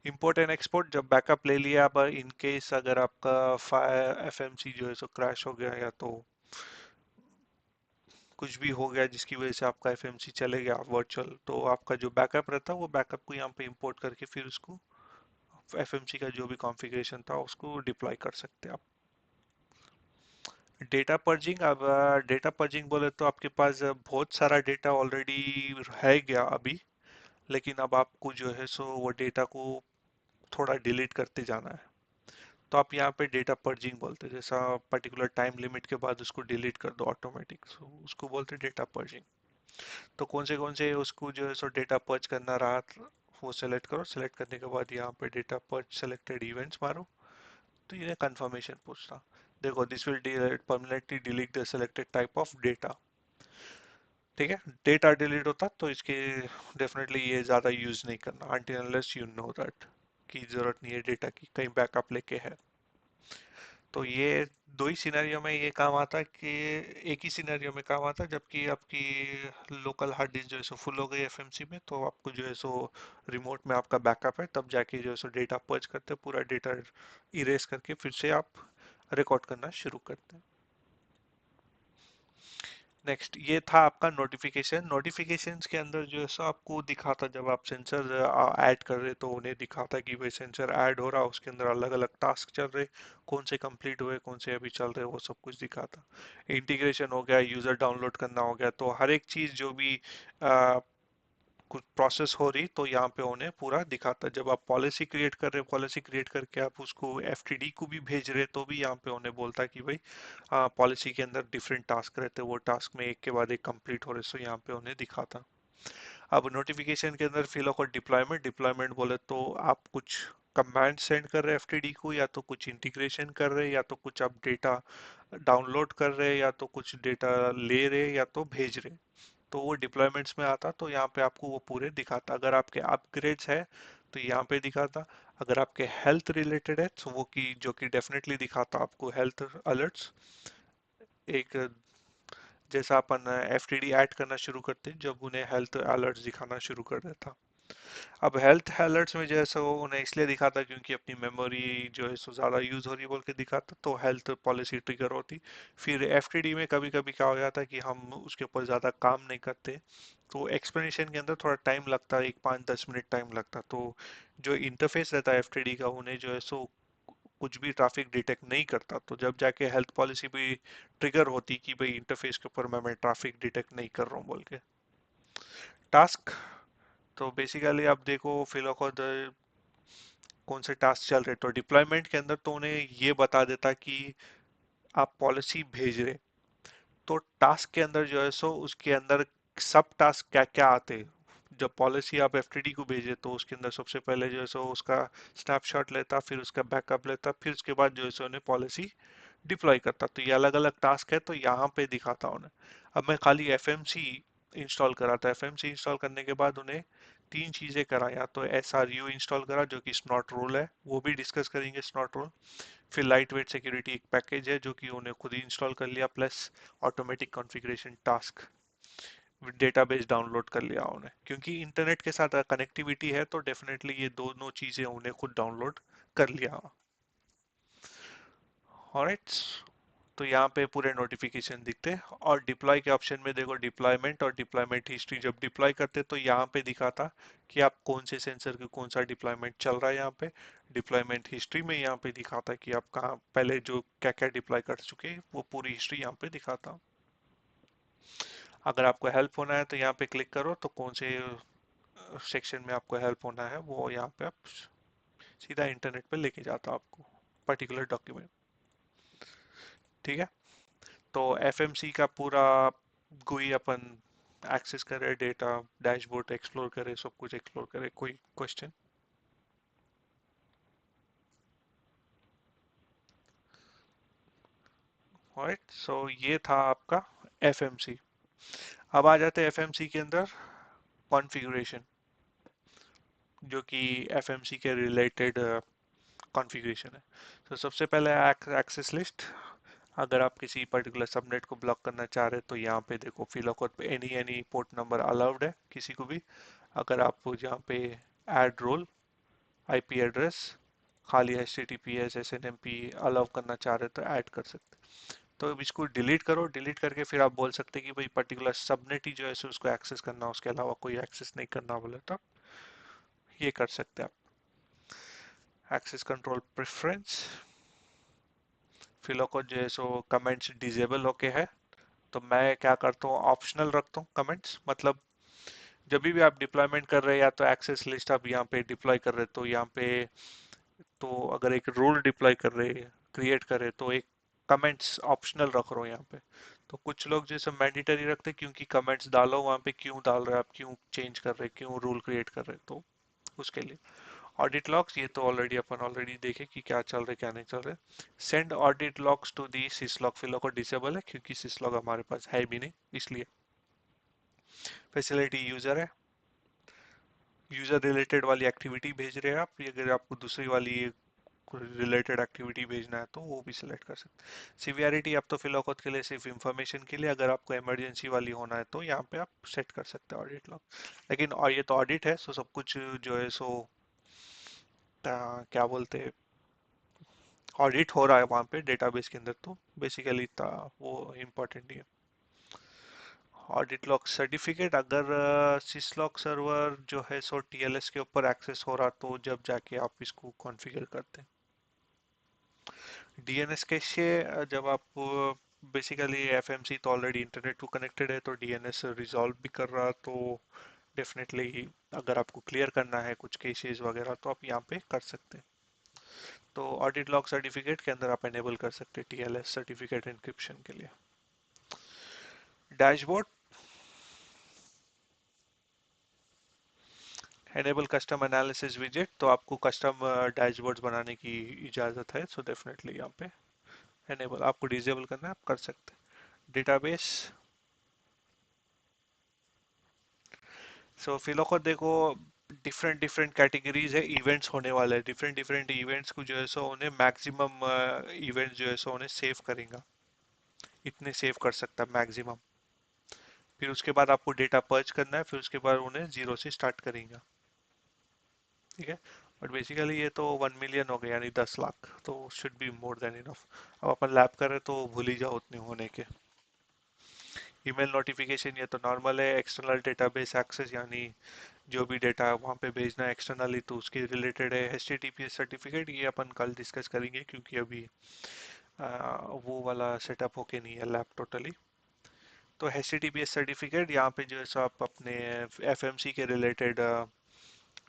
इंपोर्ट एंड एक्सपोर्ट, जब बैकअप ले लिया, अब इन केस अगर आपका फायर एफएमसी जो है सो क्रैश हो गया या तो कुछ भी हो गया जिसकी वजह से आपका एफएमसी चले गया वर्चुअल, तो आपका जो बैकअप रहता है वो बैकअप को यहाँ पे इंपोर्ट करके फिर उसको एफएमसी का जो भी कॉन्फ़िगरेशन था उसको डिप्लॉय कर सकते हैं आप। डेटा पर्जिंग, अब डेटा पर्जिंग बोले तो आपके पास बहुत सारा डेटा ऑलरेडी है गया अभी, लेकिन अब आपको जो है सो वो डेटा को थोड़ा डिलीट करते जाना है। तो आप यहाँ पे डेटा पर्जिंग बोलते हैं, जैसा पर्टिकुलर टाइम लिमिट के बाद उसको डिलीट कर दो ऑटोमेटिक, उसको बोलते हैं डेटा पर्जिंग। तो कौन से उसको जो है सो डेटा पर्ज करना रहा वो सेलेक्ट करो। सेलेक्ट करने के बाद यहाँ पे डेटा पर्ज सेलेक्टेड इवेंट्स मारो, तो ये कंफर्मेशन पूछता। देखो this will permanently delete the selected type of data. ठीक है, डेटा डिलीट होता तो इसके डेफिनेटली ये ज़्यादा यूज़ नहीं करना until unless you know that कि ज़रूरत नहीं है डेटा की, कहीं बैकअप लेके है। तो ये दो ही सिनेरियो में ये काम आता है कि एक ही सिनेरियो में काम आता है, जबकि आपकी लोकल हार्ड डिस्क जो है सो फुल हो गई एफएमसी में, तो आपको जो है सो रिमोट में आपका बैकअप है, तब जाके जो है सो डेटा पर्ज करते हैं, पूरा डेटा इरेज करके फिर से आप रिकॉर्ड करना शुरू करते हैं। नेक्स्ट ये था आपका नोटिफिकेशन। नोटिफिकेशंस के अंदर जो है सो आपको दिखाता, जब आप सेंसर ऐड कर रहे तो उन्हें दिखाता कि भाई सेंसर ऐड हो रहा, उसके अंदर अलग अलग टास्क चल रहे, कौन से कंप्लीट हुए कौन से अभी चल रहे, वो सब कुछ दिखाता। इंटीग्रेशन हो गया, यूजर डाउनलोड करना हो गया, तो हर एक चीज जो भी कुछ प्रोसेस हो रही तो यहाँ पे उन्हें पूरा दिखाता है। जब आप पॉलिसी क्रिएट कर रहे हो, पॉलिसी क्रिएट करके आप उसको एफटीडी को भी भेज रहे तो भी यहाँ पे उन्हें बोलता है कि भाई पॉलिसी के अंदर डिफरेंट टास्क रहते हैं, वो टास्क में एक के बाद एक कंप्लीट हो रहे, सो यहाँ पे उन्हें दिखाता। अब नोटिफिकेशन के अंदर फिल होकर डिप्लॉयमेंट, डिप्लॉयमेंट बोले तो आप कुछ कमांड सेंड कर रहे हैं एफटीडी को, या तो कुछ इंटीग्रेशन कर रहे हैं, या तो कुछ आप डेटा डाउनलोड कर रहे हैं, या तो कुछ डेटा ले रहे हैं, या तो भेज रहे हैं। तो वो डिप्लॉयमेंट्स में आता, तो यहाँ पे आपको वो पूरे दिखाता। अगर आपके अपग्रेड्स है तो यहाँ पे दिखाता। अगर आपके हेल्थ रिलेटेड है तो वो की जो कि डेफिनेटली दिखाता आपको हेल्थ अलर्ट्स। एक जैसा अपन एफटीडी ऐड करना शुरू करते हैं जब उन्हें हेल्थ अलर्ट्स दिखाना शुरू कर देता। अब हेल्थ अलर्ट्स में जैसा वो उन्हें इसलिए दिखाता क्योंकि अपनी मेमोरी जो है सो ज़्यादा यूज़ हो रही है बोल के दिखाता, तो हेल्थ पॉलिसी ट्रिगर होती। फिर एफटीडी में कभी कभी क्या हो जाता है कि हम उसके ऊपर ज़्यादा काम नहीं करते, तो एक्सप्लेनेशन के अंदर थोड़ा टाइम लगता है, एक 5-10 मिनट टाइम लगता, तो जो इंटरफेस रहता है एफटीडी का उन्हें जो है सो कुछ भी ट्रैफिक डिटेक्ट नहीं करता, तो जब जाके हेल्थ पॉलिसी भी ट्रिगर होती कि भाई इंटरफेस के ऊपर मैं ट्रैफिक डिटेक्ट नहीं कर रहा हूँ बोल के। टास्क, तो बेसिकली आप देखो फिलहाल कौन से टास्क चल रहे, तो डिप्लॉयमेंट के अंदर तो उन्हें ये बता देता कि आप पॉलिसी भेज रहे, तो टास्क के अंदर जो है सो उसके अंदर सब टास्क क्या क्या आते, जब पॉलिसी आप एफटीडी को भेजे तो उसके अंदर सबसे पहले जो है सो उसका स्नैपशॉट लेता, फिर उसका बैकअप लेता, फिर उसके बाद जो है सो उन्हें पॉलिसी डिप्लॉय करता। तो ये अलग अलग टास्क है, तो यहाँ पे दिखाता उन्हें। अब मैं खाली एफएमसी इंस्टॉल करा था, एफएमसी इंस्टॉल करने के बाद उन्हें तीन चीजें करा। या तो एसआरयू इंस्टॉल करा जो कि स्नॉट रोल है, वो भी डिस्कस करेंगे स्नॉट रोल। फिर लाइट वेट सिक्योरिटी एक पैकेज है जो कि उन्हें खुद ही इंस्टॉल कर लिया, plus automatic configuration task, database download कर लिया उन्हें। क्योंकि इंटरनेट के साथ कनेक्टिविटी है तो डेफिनेटली ये दोनों चीजें उन्हें खुद डाउनलोड कर लिया। ऑलराइट, तो यहाँ पे पूरे नोटिफिकेशन दिखते हैं। और डिप्लॉय के ऑप्शन में देखो डिप्लॉयमेंट और डिप्लॉयमेंट हिस्ट्री। जब डिप्लॉय करते तो यहाँ पे दिखाता कि आप कौन से सेंसर के कौन सा डिप्लॉयमेंट चल रहा है। यहाँ पे डिप्लॉयमेंट हिस्ट्री में यहाँ पे दिखाता कि आप कहाँ पहले जो क्या क्या डिप्लॉय कर चुके हैं, वो पूरी हिस्ट्री यहाँ पे दिखाता। अगर आपको हेल्प होना है तो यहाँ पे क्लिक करो, तो कौन से सेक्शन में आपको हेल्प होना है वो यहाँ पे आप सीधा इंटरनेट पे लेके जाता आपको पर्टिकुलर डॉक्यूमेंट। ठीक है, तो एफएमसी का पूरा GUI अपन एक्सेस करे, डेटा डैशबोर्ड एक्सप्लोर करे, सब कुछ एक्सप्लोर करे। कोई क्वेश्चन? राइट, सो ये था आपका एफएमसी। अब आ जाते हैं एफएमसी के अंदर कॉन्फ़िगरेशन, जो कि एफएमसी के रिलेटेड कॉन्फ़िगरेशन है। तो सबसे पहले एक्सेस लिस्ट। अगर आप किसी पर्टिकुलर सबनेट को ब्लॉक करना चाह रहे हैं तो यहाँ पे देखो फिलोकोड पे any any port number allowed है किसी को भी। अगर आप यहाँ पे ऐड रोल, आईपी एड्रेस, खाली HTTPS SNMP अलाउ करना चाह रहे तो ऐड कर सकते। तो अब इसको डिलीट करो, डिलीट करके फिर आप बोल सकते कि भाई पर्टिकुलर सबनेट ही जो है सो उसको एक्सेस करना, उसके अलावा कोई एक्सेस नहीं करना बोले तो ये कर सकते हैं आप। एक्सेस कंट्रोल प्रेफरेंस, फिलोकोड जो है सो कमेंट्स डिजेबल होके है, तो मैं क्या करता हूँ ऑप्शनल रखता हूँ कमेंट्स। मतलब जब भी आप डिप्लॉयमेंट कर रहे हैं या तो एक्सेस लिस्ट आप यहाँ पे डिप्लॉय कर रहे तो यहाँ पे, तो अगर एक रूल डिप्लॉय कर रहे क्रिएट कर रहे तो एक कमेंट्स ऑप्शनल रख रहा हूँ यहाँ पे। तो कुछ लोग जैसे मैंडेटरी रखते हैं, क्योंकि कमेंट्स डालो वहाँ पे, क्यों डाल रहे हैं आप, क्यों चेंज कर रहे हैं, क्यों रूल क्रिएट कर रहे हैं, तो उसके लिए। ऑडिट लॉग्स, ये तो ऑलरेडी अपन ऑलरेडी देखे कि क्या चल रहा है क्या नहीं चल रहा है। Send audit logs to the syslog, फिलॉग को डिसेबल है क्योंकि सिसलॉग हमारे पास है भी नहीं इसलिए। फैसिलिटी यूजर है, यूजर रिलेटेड वाली एक्टिविटी भेज रहे हैं आप, अगर आपको दूसरी वाली रिलेटेड एक्टिविटी भेजना है तो वो भी सिलेक्ट कर सकते हैं। सीवीआरटी आप तो फिलौकत के लिए सिर्फ इंफॉर्मेशन के लिए, अगर आपको इमरजेंसी वाली होना है तो यहाँ पे आप सेट कर सकते हैं ऑडिट लॉग। लेकिन और ये तो ऑडिट है, सो सब कुछ जो है सो क्या बोलते हैं, ऑडिट हो रहा है वहाँ पे डेटाबेस के अंदर, तो बेसिकली वो इम्पोर्टेंट नहीं है। ऑडिट लॉग सर्टिफिकेट, अगर सिसलॉग सर्वर जो है सो टीएलएस के ऊपर एक्सेस हो रहा तो जब जाके आप इसको कॉन्फ़िगर करते हैं। डीएनएस कैसे, जब आप बेसिकली एफएमसी तो ऑलरेडी इंटरनेट टू कनेक्टेड है तो डीएनएस रिजॉल्व भी कर रहा, तो डेफिनेटली अगर आपको क्लियर करना है कुछ केसेस वगैरह तो आप यहाँ पे कर सकते हैं। तो ऑडिट लॉग सर्टिफिकेट के अंदर आप एनेबल कर सकते हैं टीएलएस सर्टिफिकेट इंक्रिप्शन के लिए। डैशबोर्ड, एनेबल कस्टम एनालिसिस विजेट, तो आपको कस्टम डैशबोर्ड्स बनाने की इजाज़त है, सो डेफिनेटली यहाँ पे एनेबल, आपको डिसेबल करना है आप कर सकते हैं। डेटाबेस, सो फिलो को देखो डिफरेंट डिफरेंट कैटेगरीज है इवेंट्स होने वाले हैं, डिफरेंट डिफरेंट इवेंट्स को जो है सो उन्हें मैक्सिमम इवेंट्स जो है सो उन्हें सेव करेगा, इतने सेव कर सकता है मैक्सिमम। फिर उसके बाद आपको डेटा पर्च करना है, फिर उसके बाद उन्हें जीरो से स्टार्ट करेगा। ठीक है, बट बेसिकली ये तो 1 मिलियन हो गया यानी 10 लाख, तो should be more than enough. अब अपन लैब कर रहे तो भूल ही जाओ उतने होने के। ईमेल नोटिफिकेशन, ये तो नॉर्मल है। एक्सटर्नल डेटाबेस एक्सेस, यानी जो भी डेटा वहाँ पे भेजना है एक्सटर्नली तो उसके रिलेटेड है। HTTPS सर्टिफिकेट ये अपन कल डिस्कस करेंगे क्योंकि अभी वो वाला सेटअप होके नहीं है लैब टोटली। तो HTTPS सर्टिफिकेट यहाँ पे जो है सो आप अपने FMC के रिलेटेड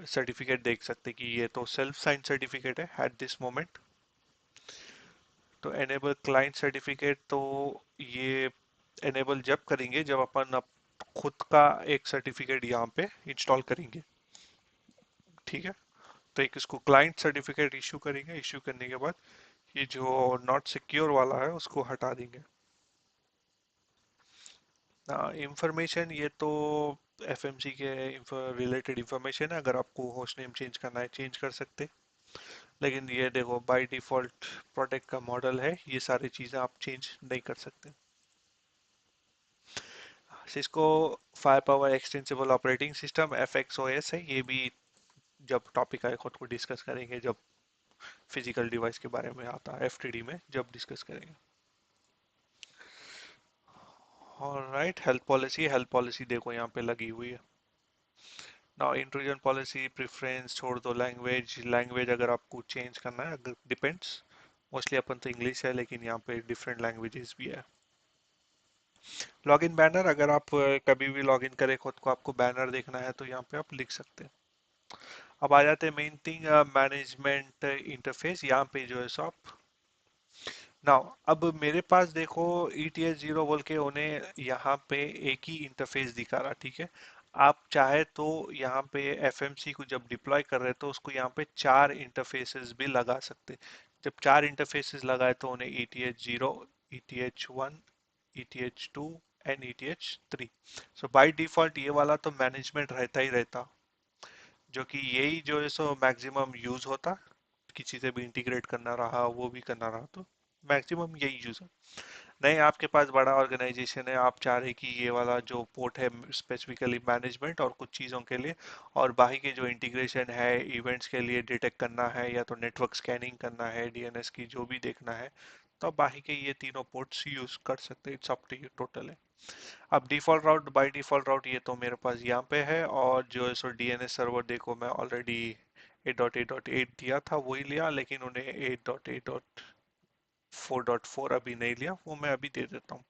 सर्टिफिकेट देख सकते हैं कि ये तो सेल्फ साइन सर्टिफिकेट है एट दिस मोमेंट। तो एनेबल क्लाइंट सर्टिफिकेट, तो ये एनेबल जब करेंगे जब अपन खुद का एक सर्टिफिकेट यहाँ पे इंस्टॉल करेंगे। ठीक है, तो एक इसको क्लाइंट सर्टिफिकेट इशू करेंगे। इशू करने के बाद ये जो नॉट सिक्योर वाला है उसको हटा देंगे। इंफॉर्मेशन ये तो एफएमसी के रिलेटेड इंफॉर्मेशन है, अगर आपको होस्ट नेम चेंज करना है चेंज कर सकते। लेकिन ये देखो बाय डिफॉल्ट प्रोडक्ट का मॉडल है, ये सारी चीजें आप चेंज नहीं कर सकते। Cisco Firepower extensible operating system FXOS है, ये भी जब टॉपिक आए खुद को डिस्कस करेंगे, जब फिजिकल डिवाइस के बारे में आता है एफटीडी में जब डिस्कस करेंगे। ऑलराइट, हेल्थ पॉलिसी देखो यहाँ पे लगी हुई है। नाउ इंट्रूजन पॉलिसी प्रेफरेंस छोड़ दो। लैंग्वेज, लैंग्वेज अगर आपको चेंज करना है, अगर डिपेंड्स, मोस्टली अपन तो इंग्लिश है लेकिन यहाँ पे डिफरेंट लैंग्वेजेस भी है। लॉगिन बैनर, अगर आप कभी भी लॉगिन करें खुद को, आपको बैनर देखना है तो यहाँ पे आप लिख सकते हैं। अब आ जाते हैं मेन थिंग, मैनेजमेंट इंटरफेस। यहाँ पे जो है सो आप नाउ, अब मेरे पास देखो ETH 0 बोल के उन्हें यहाँ पे एक ही इंटरफेस दिखा रहा। ठीक है, आप चाहे तो यहाँ पे एफएमसी को जब डिप्लॉय कर रहे हैं तो उसको यहाँ पे चार इंटरफेसेस भी लगा सकते। जब चार इंटरफेसेस लगाए तो उन्हें ETH 0, ETH 1, ETH 2 and ETH 3। So by default ये वाला तो मैनेजमेंट रहता ही रहता, जो कि यही जो है सो मैक्सिमम यूज होता। किसी से भी इंटीग्रेट करना रहा, वो भी करना रहा तो मैक्सिमम यही यूज है। नहीं, आपके पास बड़ा ऑर्गेनाइजेशन है, आप चाह रहे कि ये वाला जो पोर्ट है स्पेसिफिकली मैनेजमेंट और कुछ चीज़ों के लिए, और बाकी के जो इंटीग्रेशन है इवेंट्स के लिए डिटेक्ट करना है या तो नेटवर्क स्कैनिंग करना है, डीएनएस की जो भी देखना है, तो आप बाकी के ये तीनों पोर्ट्स यूज कर सकते हैं। It's up to you total है। अब default route, by default route ये तो मेरे पास यहाँ पे है, और जो है सो डीएनएस सर्वर देखो मैं ऑलरेडी 8.8.8 दिया था वही लिया, लेकिन उन्हें 8.8.4.4 अभी नहीं लिया, वो मैं अभी दे देता हूँ।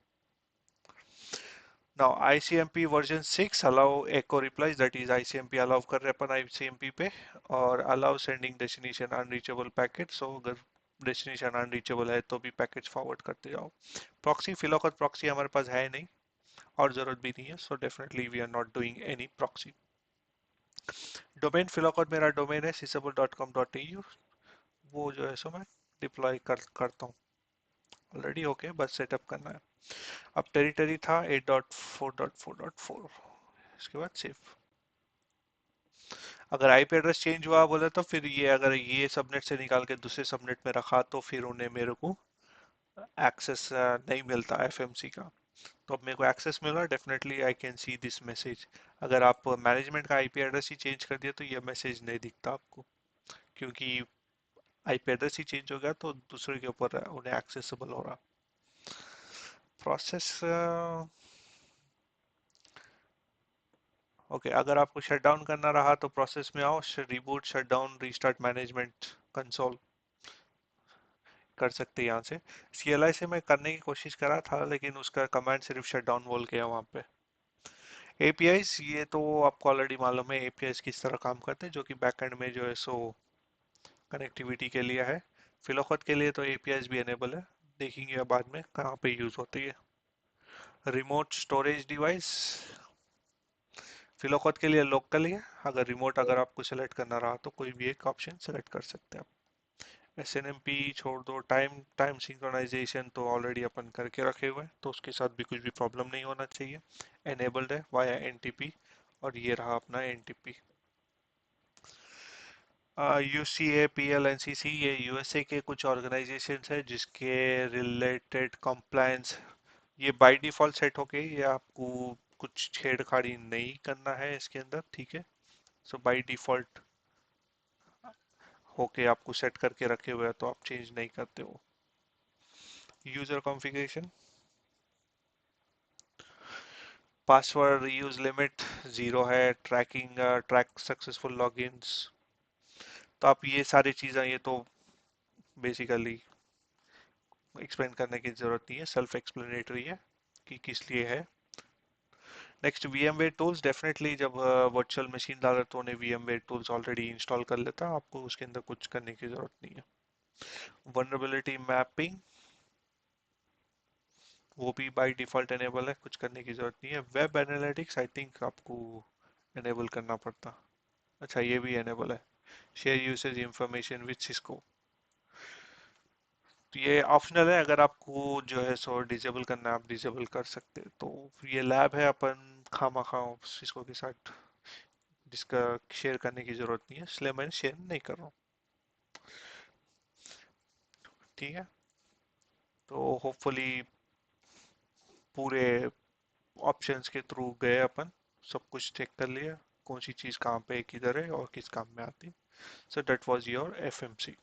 Now ICMP version 6 allow echo replies, that is ICMP allow कर रहे अपन ICMP पे, और allow sending destination unreachable packet. So अगर डेस्टिनेशन अनरीचेबल है तो भी पैकेज फॉरवर्ड करते जाओ। प्रॉक्सी, फिलौकत प्रॉक्सी हमारे पास है नहीं और जरूरत भी नहीं है, so definitely we are not doing any proxy. Domain, फिलौकत मेरा डोमेन है sysable.com.au, वो जो है सो मैं डिप्लॉय करता हूँ ऑलरेडी। ओके, बस सेटअप करना है। अब टेरिटरी था 8.4.4.4, इसके बाद सेव। अगर आईपी एड्रेस चेंज हुआ बोले तो फिर ये, अगर ये सबनेट से निकाल के दूसरे सबनेट में रखा तो फिर उन्हें मेरे को एक्सेस नहीं मिलता एफएमसी का। तो अब मेरे को एक्सेस मिल रहा है, definitely I can see this message. अगर आप मैनेजमेंट का आईपी एड्रेस ही चेंज कर दिया तो ये मैसेज नहीं दिखता आपको, क्योंकि आईपी एड्रेस ही चेंज हो गया तो दूसरे के ऊपर उन्हें एक्सेसिबल हो रहा। प्रोसेस, ओके, अगर आपको शट डाउन करना रहा तो प्रोसेस में आओ, reboot shut down restart management console कर सकते हैं यहाँ से। CLI से मैं करने की कोशिश करा था लेकिन उसका कमांड सिर्फ शट डाउन बोल के है वहाँ पे। APIs, ये तो आपको ऑलरेडी मालूम है APIs किस तरह काम करते हैं, जो कि बैकएंड में जो है सो कनेक्टिविटी के लिए है। फिलोखत के लिए तो APIs भी एनेबल है, देखेंगे बाद में कहाँ पे यूज होती है। रिमोट स्टोरेज डिवाइस, फिलोखत के लिए लोकल ही है, अगर रिमोट अगर आपको सेलेक्ट करना रहा तो कोई भी एक ऑप्शन सेलेक्ट कर सकते हैं आप। SNMP छोड़ दो। टाइम टाइम सिंक्रोनाइजेशन तो ऑलरेडी अपन करके रखे हुए हैं, तो उसके साथ भी कुछ भी प्रॉब्लम नहीं होना चाहिए। एनेबल्ड है वाया NTP, और ये रहा अपना NTP। UCAPL NCC, ये USA के कुछ ऑर्गेनाइजेशंस है जिसके रिलेटेड कंप्लायंस ये बाय डिफॉल्ट सेट हो गई, ये आपको कुछ छेड़खाड़ी नहीं करना है इसके अंदर। ठीक है, सो बाय डिफॉल्ट होके आपको सेट करके रखे हुए हैं तो आप चेंज नहीं करते हो। User configuration, password use limit 0 है। ट्रैकिंग, ट्रैक सक्सेसफुल लॉगिन्स, तो आप ये सारी चीज़ें ये तो बेसिकली एक्सप्लेन करने की जरूरत नहीं है, सेल्फ एक्सप्लेनेटरी है कि किस लिए है। नेक्स्ट VMware टूल्स, डेफिनेटली जब वर्चुअल मशीन डाले तो उन्हें VMware टूल्स ऑलरेडी इंस्टॉल कर लेता है, आपको उसके अंदर कुछ करने की जरूरत नहीं है। वनरेबिलिटी मैपिंग, वो भी बाय डिफॉल्ट एनेबल है, कुछ करने की जरूरत नहीं है। वेब एनालिटिक्स आई थिंक आपको एनेबल करना पड़ता। अच्छा ये भी एनेबल है, share usage information with Cisco. तो ये ऑप्शनल है, अगर आपको जो है सो डिसेबल करना है आप डिसेबल कर सकते हैं। तो ये लैब है अपन खामा खाओ सिस्को के साथ, जिसका शेयर करने की जरूरत नहीं है, इसलिए मैं शेयर नहीं कर रहा हूँ। ठीक है, तो होपफुली पूरे ऑप्शंस के थ्रू गए अपन, सब कुछ चेक कर लिया कौन सी चीज़ कहाँ पे किधर है और किस काम में आती है। So that was your FMC.